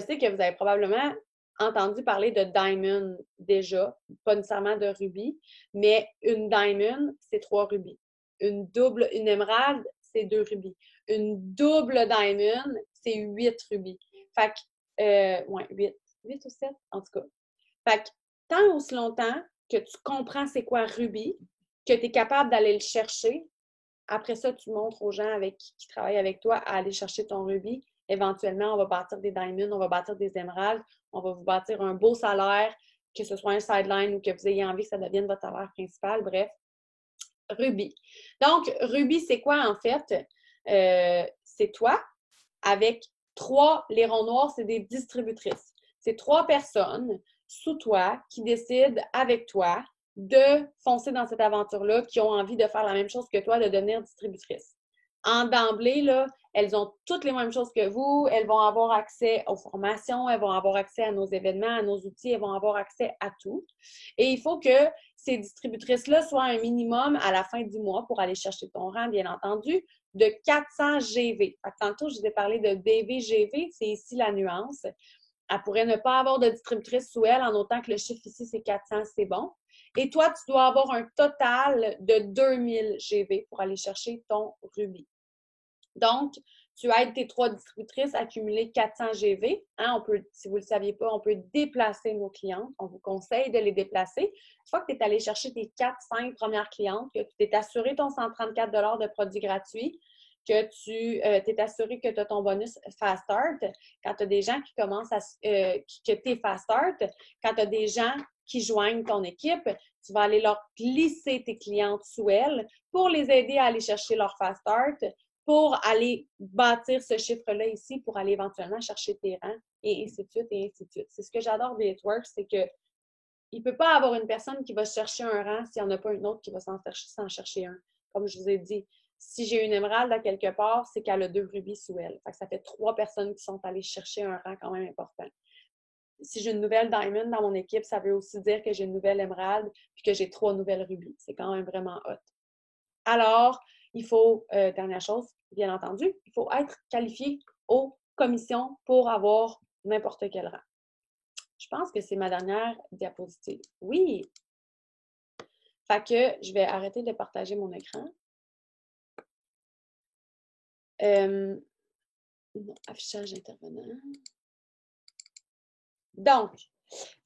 sais que vous avez probablement entendu parler de Diamond déjà, pas nécessairement de Ruby, mais une Diamond, c'est 3 rubis. Une émeraude, c'est 2 rubis. Une double Diamond, c'est 8 rubis. Fait que, ouais, 8 ou 7, en tout cas. Fait que, tant aussi longtemps que tu comprends c'est quoi Ruby, que tu es capable d'aller le chercher, après ça, tu montres aux gens qui travaillent avec toi à aller chercher ton Ruby. Éventuellement, on va bâtir des diamonds, on va bâtir des émeraudes, on va vous bâtir un beau salaire, que ce soit un sideline ou que vous ayez envie que ça devienne votre salaire principal. Bref, Ruby. Donc, Ruby, c'est quoi en fait? C'est toi avec 3, les ronds noirs, c'est des distributrices. C'est 3 personnes sous toi qui décident avec toi de foncer dans cette aventure-là, qui ont envie de faire la même chose que toi, de devenir distributrice. En d'emblée, là, elles ont toutes les mêmes choses que vous, elles vont avoir accès aux formations, elles vont avoir accès à nos événements, à nos outils, elles vont avoir accès à tout. Et il faut que ces distributrices-là soient un minimum à la fin du mois pour aller chercher ton rang, bien entendu, de 400 GV. Tantôt, je vous ai parlé de BVGV, c'est ici la nuance. Elle pourrait ne pas avoir de distributrice sous elle, en autant que le chiffre ici, c'est 400, c'est bon. Et toi, tu dois avoir un total de 2000 GV pour aller chercher ton Ruby. Donc, tu aides tes 3 distributrices à accumuler 400 GV. Hein, si vous ne le saviez pas, on peut déplacer nos clientes. On vous conseille de les déplacer. Une fois que tu es allé chercher tes 4-5 premières clientes, que tu t'es assuré ton 134 $ de produits gratuits, que tu t'es assuré que tu as ton bonus Fast Start, quand tu as des gens qui commencent que tu es Fast Start, quand tu as des gens qui joignent ton équipe, tu vas aller leur glisser tes clientes sous elles pour les aider à aller chercher leur Fast Start, pour aller bâtir ce chiffre-là ici, pour aller éventuellement chercher tes rangs, et ainsi de suite, et ainsi de suite. C'est ce que j'adore des It-Works, c'est que il ne peut pas avoir une personne qui va chercher un rang s'il n'y en a pas une autre qui va s'en chercher un. Comme je vous ai dit, si j'ai une émeraude à quelque part, c'est qu'elle a 2 rubis sous elle. Ça fait 3 personnes qui sont allées chercher un rang quand même important. Si j'ai une nouvelle diamond dans mon équipe, ça veut aussi dire que j'ai une nouvelle émeraude puis que j'ai 3 nouvelles rubis. C'est quand même vraiment hot. Alors, il faut, dernière chose, bien entendu, il faut être qualifié aux commissions pour avoir n'importe quel rang. Je pense que c'est ma dernière diapositive. Oui! Fait que je vais arrêter de partager mon écran. Non, affichage intervenant. Donc,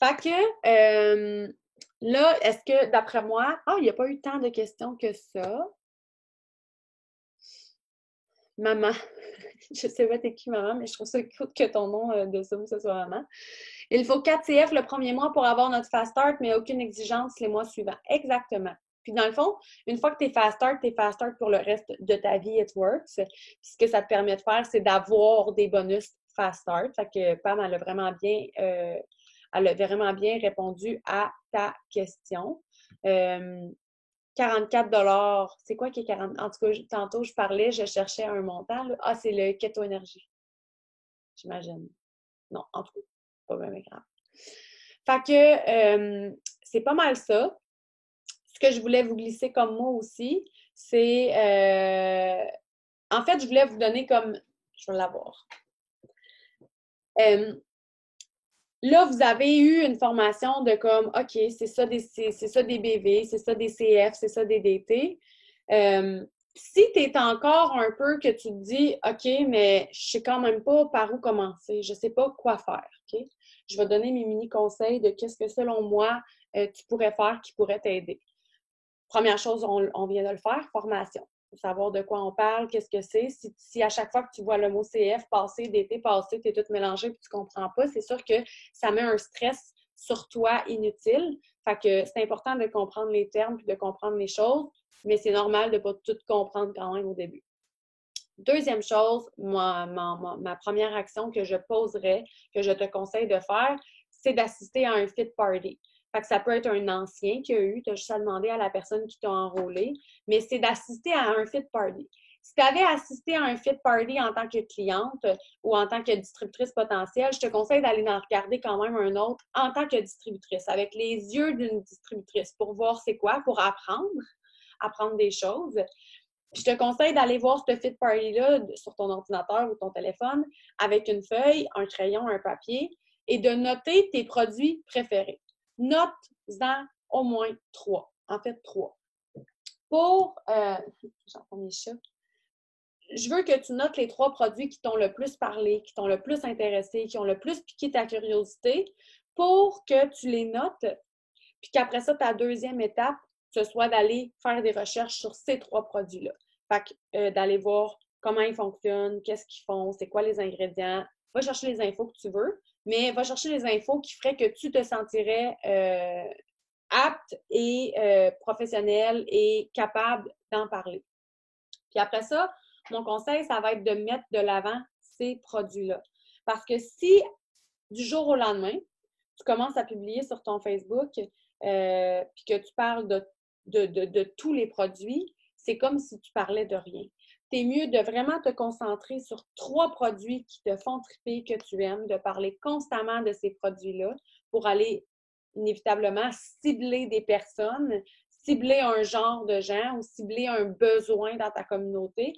fait que là, est-ce que d'après moi, il n'y a pas eu tant de questions que ça. Maman. Je sais pas t'es qui, maman, mais je trouve ça cool que ton nom de Zoom, ce soit maman. Il faut 4 CF le premier mois pour avoir notre Fast Start, mais aucune exigence les mois suivants. Exactement. Puis dans le fond, une fois que tu es Fast Start pour le reste de ta vie It-Works. Puis ce que ça te permet de faire, c'est d'avoir des bonus Fast Start. Fait que Pam, elle a vraiment bien répondu à ta question. 44 $. C'est quoi qui est 40? En tout cas, tantôt, je parlais, je cherchais un montant. Là. Ah, c'est le Keto Energy. J'imagine. Non, en tout cas, pas vraiment grave. Fait que c'est pas mal ça. Ce que je voulais vous glisser comme mot aussi, c'est... en fait, je voulais vous donner comme... Je vais l'avoir. Là, vous avez eu une formation de comme, OK, c'est ça des BV, c'est ça des CF, c'est ça des DT. Si tu es encore un peu que tu te dis, OK, mais je sais quand même pas par où commencer, je sais pas quoi faire, OK? Je vais donner mes mini-conseils de qu'est-ce que selon moi, tu pourrais faire qui pourrait t'aider. Première chose, on vient de le faire, formation. Pour savoir de quoi on parle, qu'est-ce que c'est. Si à chaque fois que tu vois le mot CF passer, d'été passé, tu es tout mélangé et tu comprends pas, c'est sûr que ça met un stress sur toi inutile. Fait que c'est important de comprendre les termes puis de comprendre les choses, mais c'est normal de ne pas tout comprendre quand même au début. Deuxième chose, ma première action que je poserais, que je te conseille de faire, c'est d'assister à un fit party. Fait que ça peut être un ancien qui a eu, tu as juste à demander à la personne qui t'a enrôlé, mais c'est d'assister à un fit party. Si tu avais assisté à un fit party en tant que cliente ou en tant que distributrice potentielle, je te conseille d'aller en regarder quand même un autre en tant que distributrice, avec les yeux d'une distributrice pour voir c'est quoi, pour apprendre des choses. Je te conseille d'aller voir ce fit party-là sur ton ordinateur ou ton téléphone avec une feuille, un crayon, un papier et de noter tes produits préférés. Note-en au moins 3. En fait, 3. Pour, j'entends mes chats. Je veux que tu notes les 3 produits qui t'ont le plus parlé, qui t'ont le plus intéressé, qui ont le plus piqué ta curiosité pour que tu les notes. Puis qu'après ça, ta deuxième étape, ce soit d'aller faire des recherches sur ces 3 produits-là. Fait que d'aller voir comment ils fonctionnent, qu'est-ce qu'ils font, c'est quoi les ingrédients. Va chercher les infos que tu veux, mais va chercher les infos qui feraient que tu te sentirais apte et professionnel et capable d'en parler. Puis après ça, mon conseil, ça va être de mettre de l'avant ces produits-là. Parce que si du jour au lendemain, tu commences à publier sur ton Facebook, puis que tu parles de tous les produits, c'est comme si tu parlais de rien. C'est mieux de vraiment te concentrer sur 3 produits qui te font triper, que tu aimes, de parler constamment de ces produits-là pour aller inévitablement cibler des personnes, cibler un genre de gens ou cibler un besoin dans ta communauté.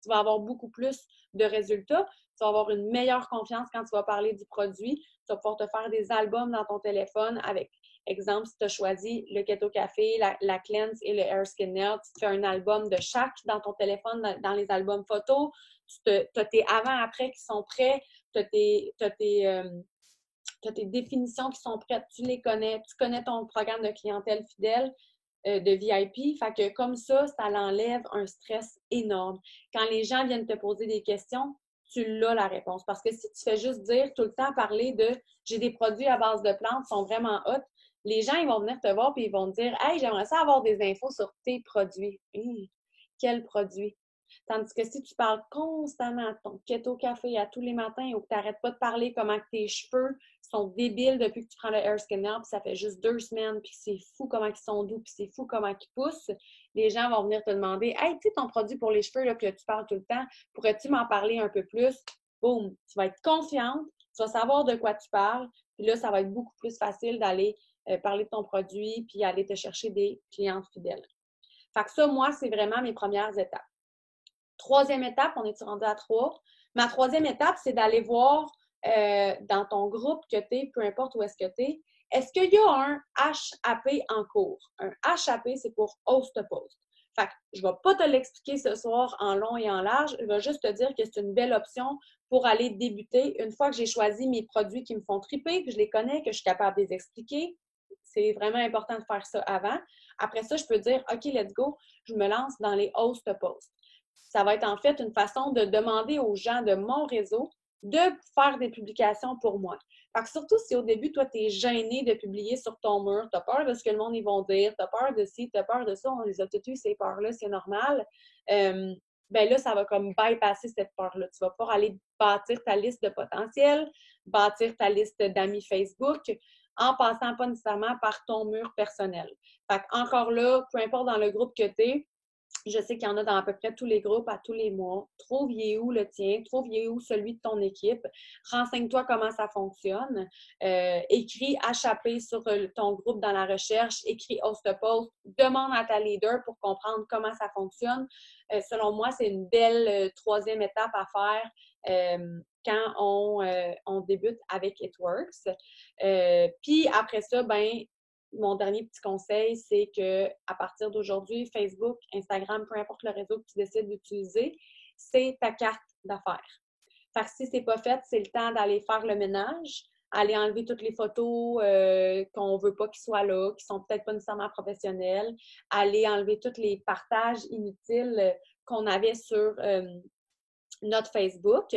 Tu vas avoir beaucoup plus de résultats. Tu vas avoir une meilleure confiance quand tu vas parler du produit. Tu vas pouvoir te faire des albums dans ton téléphone avec, exemple, si tu as choisi le Keto Café, la Cleanse et le Air Skin Nail, tu te fais un album de chaque dans ton téléphone, dans les albums photos. Tu as tes avant-après qui sont prêts. Tu as tes définitions qui sont prêtes. Tu les connais. Tu connais ton programme de clientèle fidèle de VIP. Fait que comme ça l'enlève un stress énorme. Quand les gens viennent te poser des questions, tu l'as la réponse. Parce que si tu fais juste dire tout le temps parler de j'ai des produits à base de plantes qui sont vraiment hot, les gens ils vont venir te voir et ils vont te dire hey, j'aimerais ça avoir des infos sur tes produits. Quels produits? Tandis que si tu parles constamment de ton keto café à tous les matins ou que tu n'arrêtes pas de parler comment tes cheveux sont débiles depuis que tu prends le Air Skin Nail, puis ça fait juste 2 semaines, puis c'est fou comment ils sont doux, puis c'est fou comment ils poussent, les gens vont venir te demander hey, tu sais, ton produit pour les cheveux là, que tu parles tout le temps, pourrais-tu m'en parler un peu plus? Boum! Tu vas être confiante, tu vas savoir de quoi tu parles, puis là, ça va être beaucoup plus facile d'aller parler de ton produit, puis aller te chercher des clientes fidèles. Fait que ça, moi, c'est vraiment mes premières étapes. Troisième étape, on est rendu à 3. Ma troisième étape, c'est d'aller voir dans ton groupe que tu es, peu importe où est-ce que tu es, est-ce qu'il y a un HAP en cours? Un HAP, c'est pour Host Post. Fait que je ne vais pas te l'expliquer ce soir en long et en large. Je vais juste te dire que c'est une belle option pour aller débuter. Une fois que j'ai choisi mes produits qui me font triper, que je les connais, que je suis capable de les expliquer, c'est vraiment important de faire ça avant. Après ça, je peux dire, OK, let's go, je me lance dans les Host Posts. Ça va être en fait une façon de demander aux gens de mon réseau de faire des publications pour moi. Fait que surtout si au début, toi, tu es gêné de publier sur ton mur, tu as peur de ce que le monde ils vont dire, tu as peur de ci, tu as peur de ça, on les a toutes eues, ces peurs-là, c'est normal. Ben là, ça va comme bypasser cette peur-là. Tu vas pouvoir aller bâtir ta liste de potentiels, bâtir ta liste d'amis Facebook en passant pas nécessairement par ton mur personnel. Fait que encore là, peu importe dans le groupe que tu es, je sais qu'il y en a dans à peu près tous les groupes à tous les mois. Trouve où le tien, trouve où celui de ton équipe. Renseigne-toi comment ça fonctionne. Écris HAP sur ton groupe dans la recherche. Écris Host Post. Demande à ta leader pour comprendre comment ça fonctionne. Selon moi, c'est une belle troisième étape à faire quand on débute avec It Works. Puis après ça, ben mon dernier petit conseil, c'est que à partir d'aujourd'hui, Facebook, Instagram, peu importe le réseau que tu décides d'utiliser, c'est ta carte d'affaires. Fait que si c'est pas fait, c'est le temps d'aller faire le ménage, aller enlever toutes les photos qu'on veut pas qu'ils soient là, qui sont peut-être pas nécessairement professionnelles, aller enlever tous les partages inutiles qu'on avait sur notre Facebook.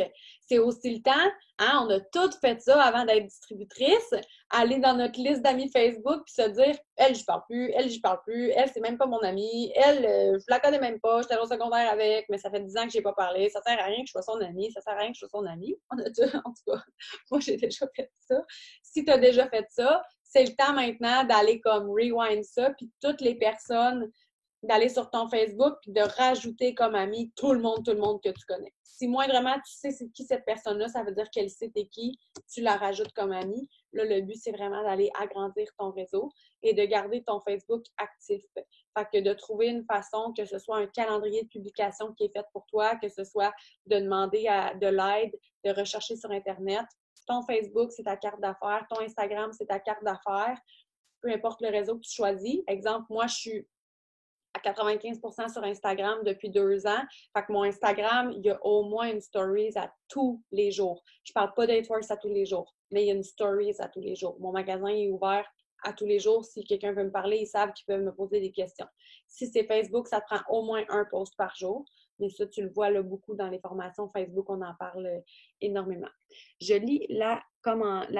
C'est aussi le temps, hein, on a toutes fait ça avant d'être distributrice, aller dans notre liste d'amis Facebook puis se dire, elle, je parle plus, elle, j'y parle plus, elle, c'est même pas mon amie, elle, je la connais même pas, j'étais au secondaire avec, mais ça fait 10 ans que j'ai pas parlé, ça sert à rien que je sois son amie, ça sert à rien que je sois son amie. On a tout, en tout cas, moi, j'ai déjà fait ça. Si tu as déjà fait ça, c'est le temps maintenant d'aller comme rewind ça, puis toutes les personnes d'aller sur ton Facebook puis de rajouter comme ami tout le monde que tu connais. Si moindrement tu sais c'est qui cette personne-là, ça veut dire qu'elle sait t'es qui, tu la rajoutes comme ami. Là, le but, c'est vraiment d'aller agrandir ton réseau et de garder ton Facebook actif. Fait que de trouver une façon, que ce soit un calendrier de publication qui est fait pour toi, que ce soit de demander de l'aide, de rechercher sur Internet. Ton Facebook, c'est ta carte d'affaires. Ton Instagram, c'est ta carte d'affaires. Peu importe le réseau que tu choisis. Exemple, moi, je suis à 95% sur Instagram depuis 2 ans. Fait que mon Instagram, il y a au moins une stories à tous les jours. Je parle pas d'Ateworks à tous les jours, mais il y a une stories à tous les jours. Mon magasin est ouvert à tous les jours. Si quelqu'un veut me parler, ils savent qu'ils peuvent me poser des questions. Si c'est Facebook, ça te prend au moins un post par jour. Mais ça, tu le vois là, beaucoup dans les formations Facebook, on en parle énormément. Je lis la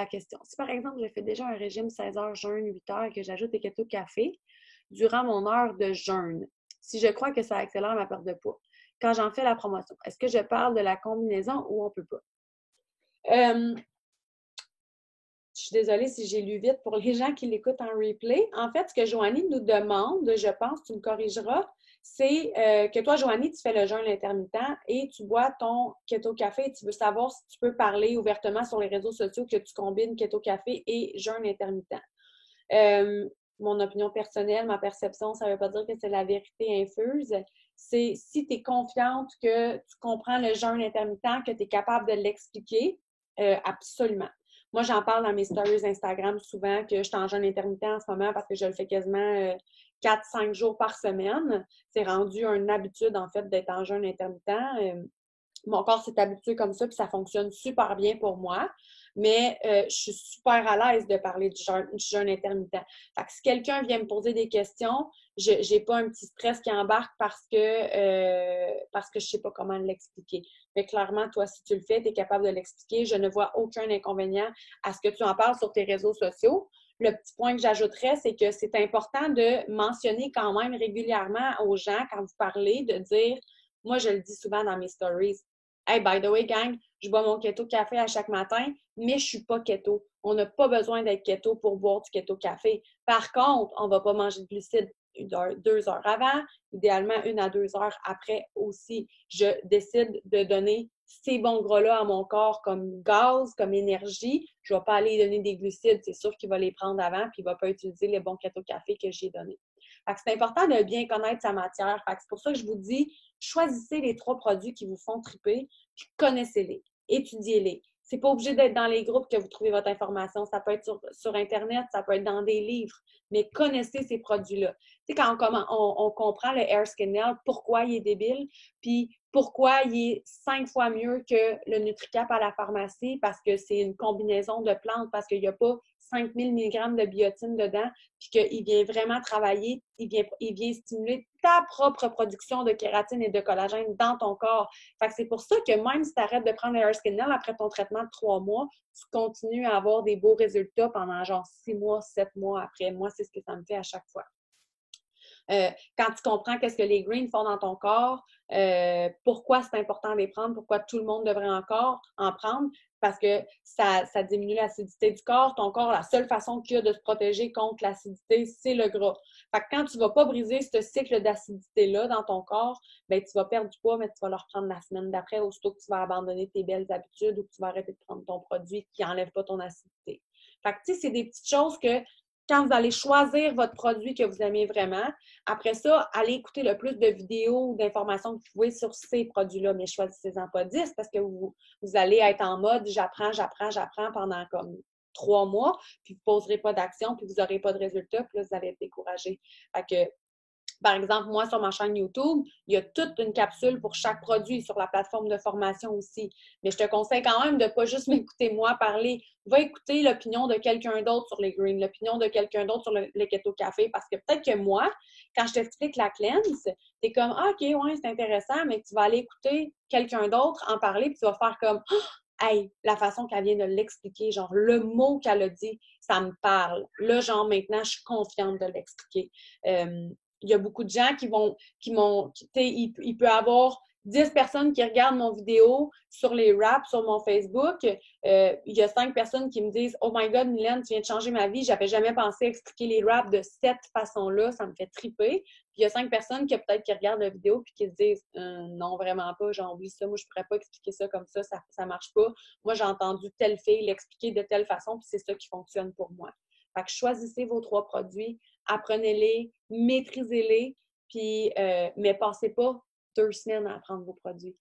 question. Si par exemple, je fais déjà un régime 16 heures, jeûne, 8 heures et que j'ajoute des keto café, durant mon heure de jeûne, si je crois que ça accélère ma perte de poids, quand j'en fais la promotion, est-ce que je parle de la combinaison ou on peut pas? Je suis désolée si j'ai lu vite pour les gens qui l'écoutent en replay. En fait, ce que Joanie nous demande, je pense, tu me corrigeras, c'est que toi, Joanie, tu fais le jeûne intermittent et tu bois ton keto café et tu veux savoir si tu peux parler ouvertement sur les réseaux sociaux que tu combines keto café et jeûne intermittent. Mon opinion personnelle, ma perception, ça ne veut pas dire que c'est la vérité infuse. C'est si tu es confiante que tu comprends le jeûne intermittent, que tu es capable de l'expliquer, absolument. Moi, j'en parle dans mes stories Instagram souvent que je suis en jeûne intermittent en ce moment parce que je le fais quasiment 4-5 jours par semaine. C'est rendu une habitude, en fait, d'être en jeûne intermittent. Mon corps s'est habitué comme ça, puis ça fonctionne super bien pour moi. Mais je suis super à l'aise de parler du jeûne intermittent. Fait que si quelqu'un vient me poser des questions, je n'ai pas un petit stress qui embarque parce que je ne sais pas comment l'expliquer. Mais clairement, toi, si tu le fais, tu es capable de l'expliquer. Je ne vois aucun inconvénient à ce que tu en parles sur tes réseaux sociaux. Le petit point que j'ajouterais, c'est que c'est important de mentionner quand même régulièrement aux gens, quand vous parlez, de dire, moi, je le dis souvent dans mes stories, hey, by the way, gang, je bois mon keto café à chaque matin, mais je ne suis pas keto. On n'a pas besoin d'être keto pour boire du keto café. Par contre, on ne va pas manger de glucides 2 heures avant, idéalement 1 à 2 heures après aussi. Je décide de donner ces bons gras-là à mon corps comme gaz, comme énergie. Je ne vais pas aller donner des glucides, c'est sûr qu'il va les prendre avant, puis il ne va pas utiliser les bons keto café que j'ai donnés. C'est important de bien connaître sa matière. C'est pour ça que je vous dis, choisissez les 3 produits qui vous font triper, puis connaissez-les, étudiez-les. C'est pas obligé d'être dans les groupes que vous trouvez votre information. Ça peut être sur Internet, ça peut être dans des livres, mais connaissez ces produits-là. Tu sais, quand on comprend le Hair Skin Nail, pourquoi il est débile, puis pourquoi il est 5 fois mieux que le NutriCap à la pharmacie, parce que c'est une combinaison de plantes, parce qu'il n'y a pas 5000 mg de biotine dedans, puis qu'il vient vraiment travailler, il vient stimuler ta propre production de kératine et de collagène dans ton corps. Fait que c'est pour ça que même si tu arrêtes de prendre le Hair Skin Nail après ton traitement de 3 mois, tu continues à avoir des beaux résultats pendant genre 6 mois, 7 mois après. Moi, c'est ce que ça me fait à chaque fois. Quand tu comprends qu'est-ce que les greens font dans ton corps, pourquoi c'est important de les prendre, pourquoi tout le monde devrait encore en prendre, parce que ça diminue l'acidité du corps. Ton corps, la seule façon qu'il y a de se protéger contre l'acidité, c'est le gras. Fait que quand tu ne vas pas briser ce cycle d'acidité-là dans ton corps, ben, tu vas perdre du poids, mais tu vas le reprendre la semaine d'après, aussitôt que tu vas abandonner tes belles habitudes ou que tu vas arrêter de prendre ton produit qui n'enlève pas ton acidité. Fait que, tu sais, c'est des petites choses que quand vous allez choisir votre produit que vous aimez vraiment, après ça, allez écouter le plus de vidéos ou d'informations que vous pouvez sur ces produits-là, mais choisissez-en pas 10 parce que vous allez être en mode j'apprends pendant comme 3 mois, puis vous ne poserez pas d'action, puis vous n'aurez pas de résultat, puis là, vous allez être découragé. Fait que, par exemple, moi, sur ma chaîne YouTube, il y a toute une capsule pour chaque produit sur la plateforme de formation aussi. Mais je te conseille quand même de ne pas juste m'écouter moi parler. Va écouter l'opinion de quelqu'un d'autre sur les greens, l'opinion de quelqu'un d'autre sur le keto café. Parce que peut-être que moi, quand je t'explique la cleanse, t'es comme, ah, OK, ouais, c'est intéressant, mais tu vas aller écouter quelqu'un d'autre en parler, puis tu vas faire comme, hey, la façon qu'elle vient de l'expliquer, genre le mot qu'elle a dit, ça me parle. Là, genre maintenant, je suis confiante de l'expliquer. Il y a beaucoup de gens qui m'ont, il peut avoir 10 personnes qui regardent mon vidéo sur les wraps sur mon Facebook. Il y a 5 personnes qui me disent « Oh my God, Mylène, tu viens de changer ma vie. J'avais jamais pensé expliquer les wraps de cette façon-là. Ça me fait triper. » Puis il y a 5 personnes qui peut-être qui regardent la vidéo puis qui se disent Non, vraiment pas, j'ai oublié ça. Moi, je pourrais pas expliquer ça comme ça marche pas. Moi, j'ai entendu telle fille l'expliquer de telle façon, puis c'est ça qui fonctionne pour moi. » Fait que choisissez vos 3 produits, apprenez-les, maîtrisez-les, puis, mais passez pas 2 semaines à apprendre vos produits.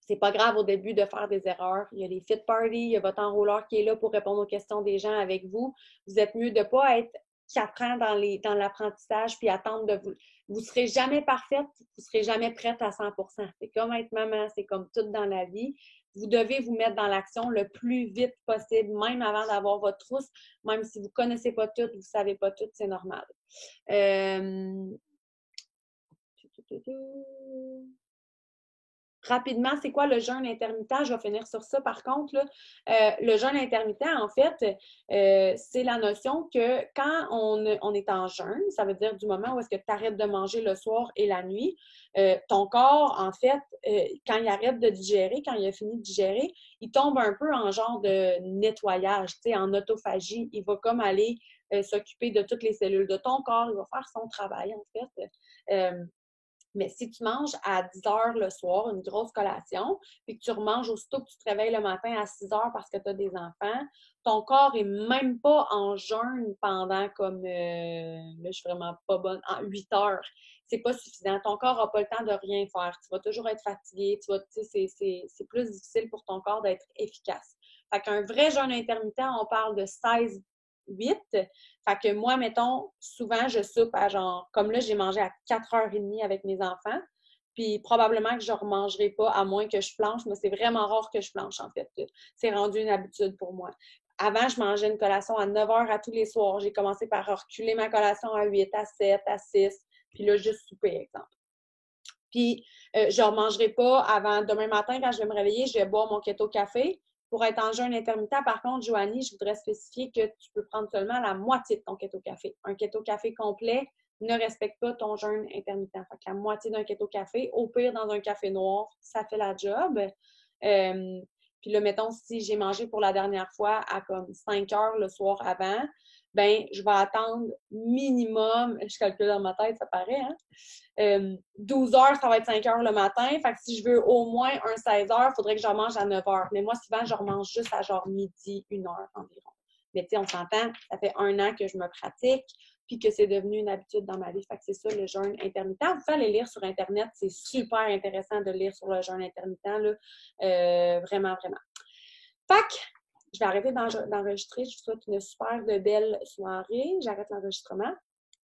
C'est pas grave au début de faire des erreurs. Il y a les fit parties, il y a votre enrôleur qui est là pour répondre aux questions des gens avec vous. Vous êtes mieux de ne pas être 4 ans dans l'apprentissage puis attendre de vous. Vous ne serez jamais parfaite, vous ne serez jamais prête à 100%. C'est comme être maman, c'est comme tout dans la vie. Vous devez vous mettre dans l'action le plus vite possible, même avant d'avoir votre trousse, même si vous ne connaissez pas tout, vous ne savez pas tout, c'est normal. Rapidement, c'est quoi le jeûne intermittent? Je vais finir sur ça par contre. Là. Le jeûne intermittent, en fait, c'est la notion que quand on est en jeûne, ça veut dire du moment où est-ce que tu arrêtes de manger le soir et la nuit, ton corps, en fait, quand il arrête de digérer, quand il a fini de digérer, il tombe un peu en genre de nettoyage, en autophagie. Il va comme aller s'occuper de toutes les cellules de ton corps, il va faire son travail, en fait. Mais si tu manges à 10 heures le soir, une grosse collation, puis que tu remanges aussitôt que tu te réveilles le matin à 6 heures parce que tu as des enfants, ton corps est même pas en jeûne pendant comme, là je suis vraiment pas bonne, en 8 heures. C'est pas suffisant. Ton corps n'a pas le temps de rien faire. Tu vas toujours être fatigué. C'est plus difficile pour ton corps d'être efficace. Fait qu'un vrai jeûne intermittent, on parle de 16-8. Fait que moi, mettons, souvent, je soupe à genre, comme là, j'ai mangé à 4h30 avec mes enfants, puis probablement que je ne remangerai pas à moins que je planche, mais c'est vraiment rare que je planche, en fait. C'est rendu une habitude pour moi. Avant, je mangeais une collation à 9h à tous les soirs. J'ai commencé par reculer ma collation à 8, à 7, à 6, puis là, juste souper, exemple. Puis, je ne remangerai pas avant demain matin, quand je vais me réveiller, je vais boire mon keto café. Pour être en jeûne intermittent, par contre, Joanie, je voudrais spécifier que tu peux prendre seulement la moitié de ton keto café. Un keto café complet ne respecte pas ton jeûne intermittent. Fait que la moitié d'un keto café, au pire dans un café noir, ça fait la job. Puis là, mettons, si j'ai mangé pour la dernière fois à comme 5 heures le soir avant, ben je vais attendre minimum, je calcule dans ma tête, ça paraît, hein? 12 heures, ça va être 5 heures le matin. Fait que si je veux au moins un 16 heures, il faudrait que je mange à 9 heures. Mais moi, souvent, je remange juste à genre midi, 1 heure environ. Mais tu sais, on s'entend, ça fait 1 an que je me pratique puis que c'est devenu une habitude dans ma vie. Fait que c'est ça, le jeûne intermittent. Vous pouvez aller lire sur Internet. C'est super intéressant de lire sur le jeûne intermittent, là. Vraiment, vraiment. Fait que je vais arrêter d'enregistrer. Je vous souhaite une super de belle soirée. J'arrête l'enregistrement.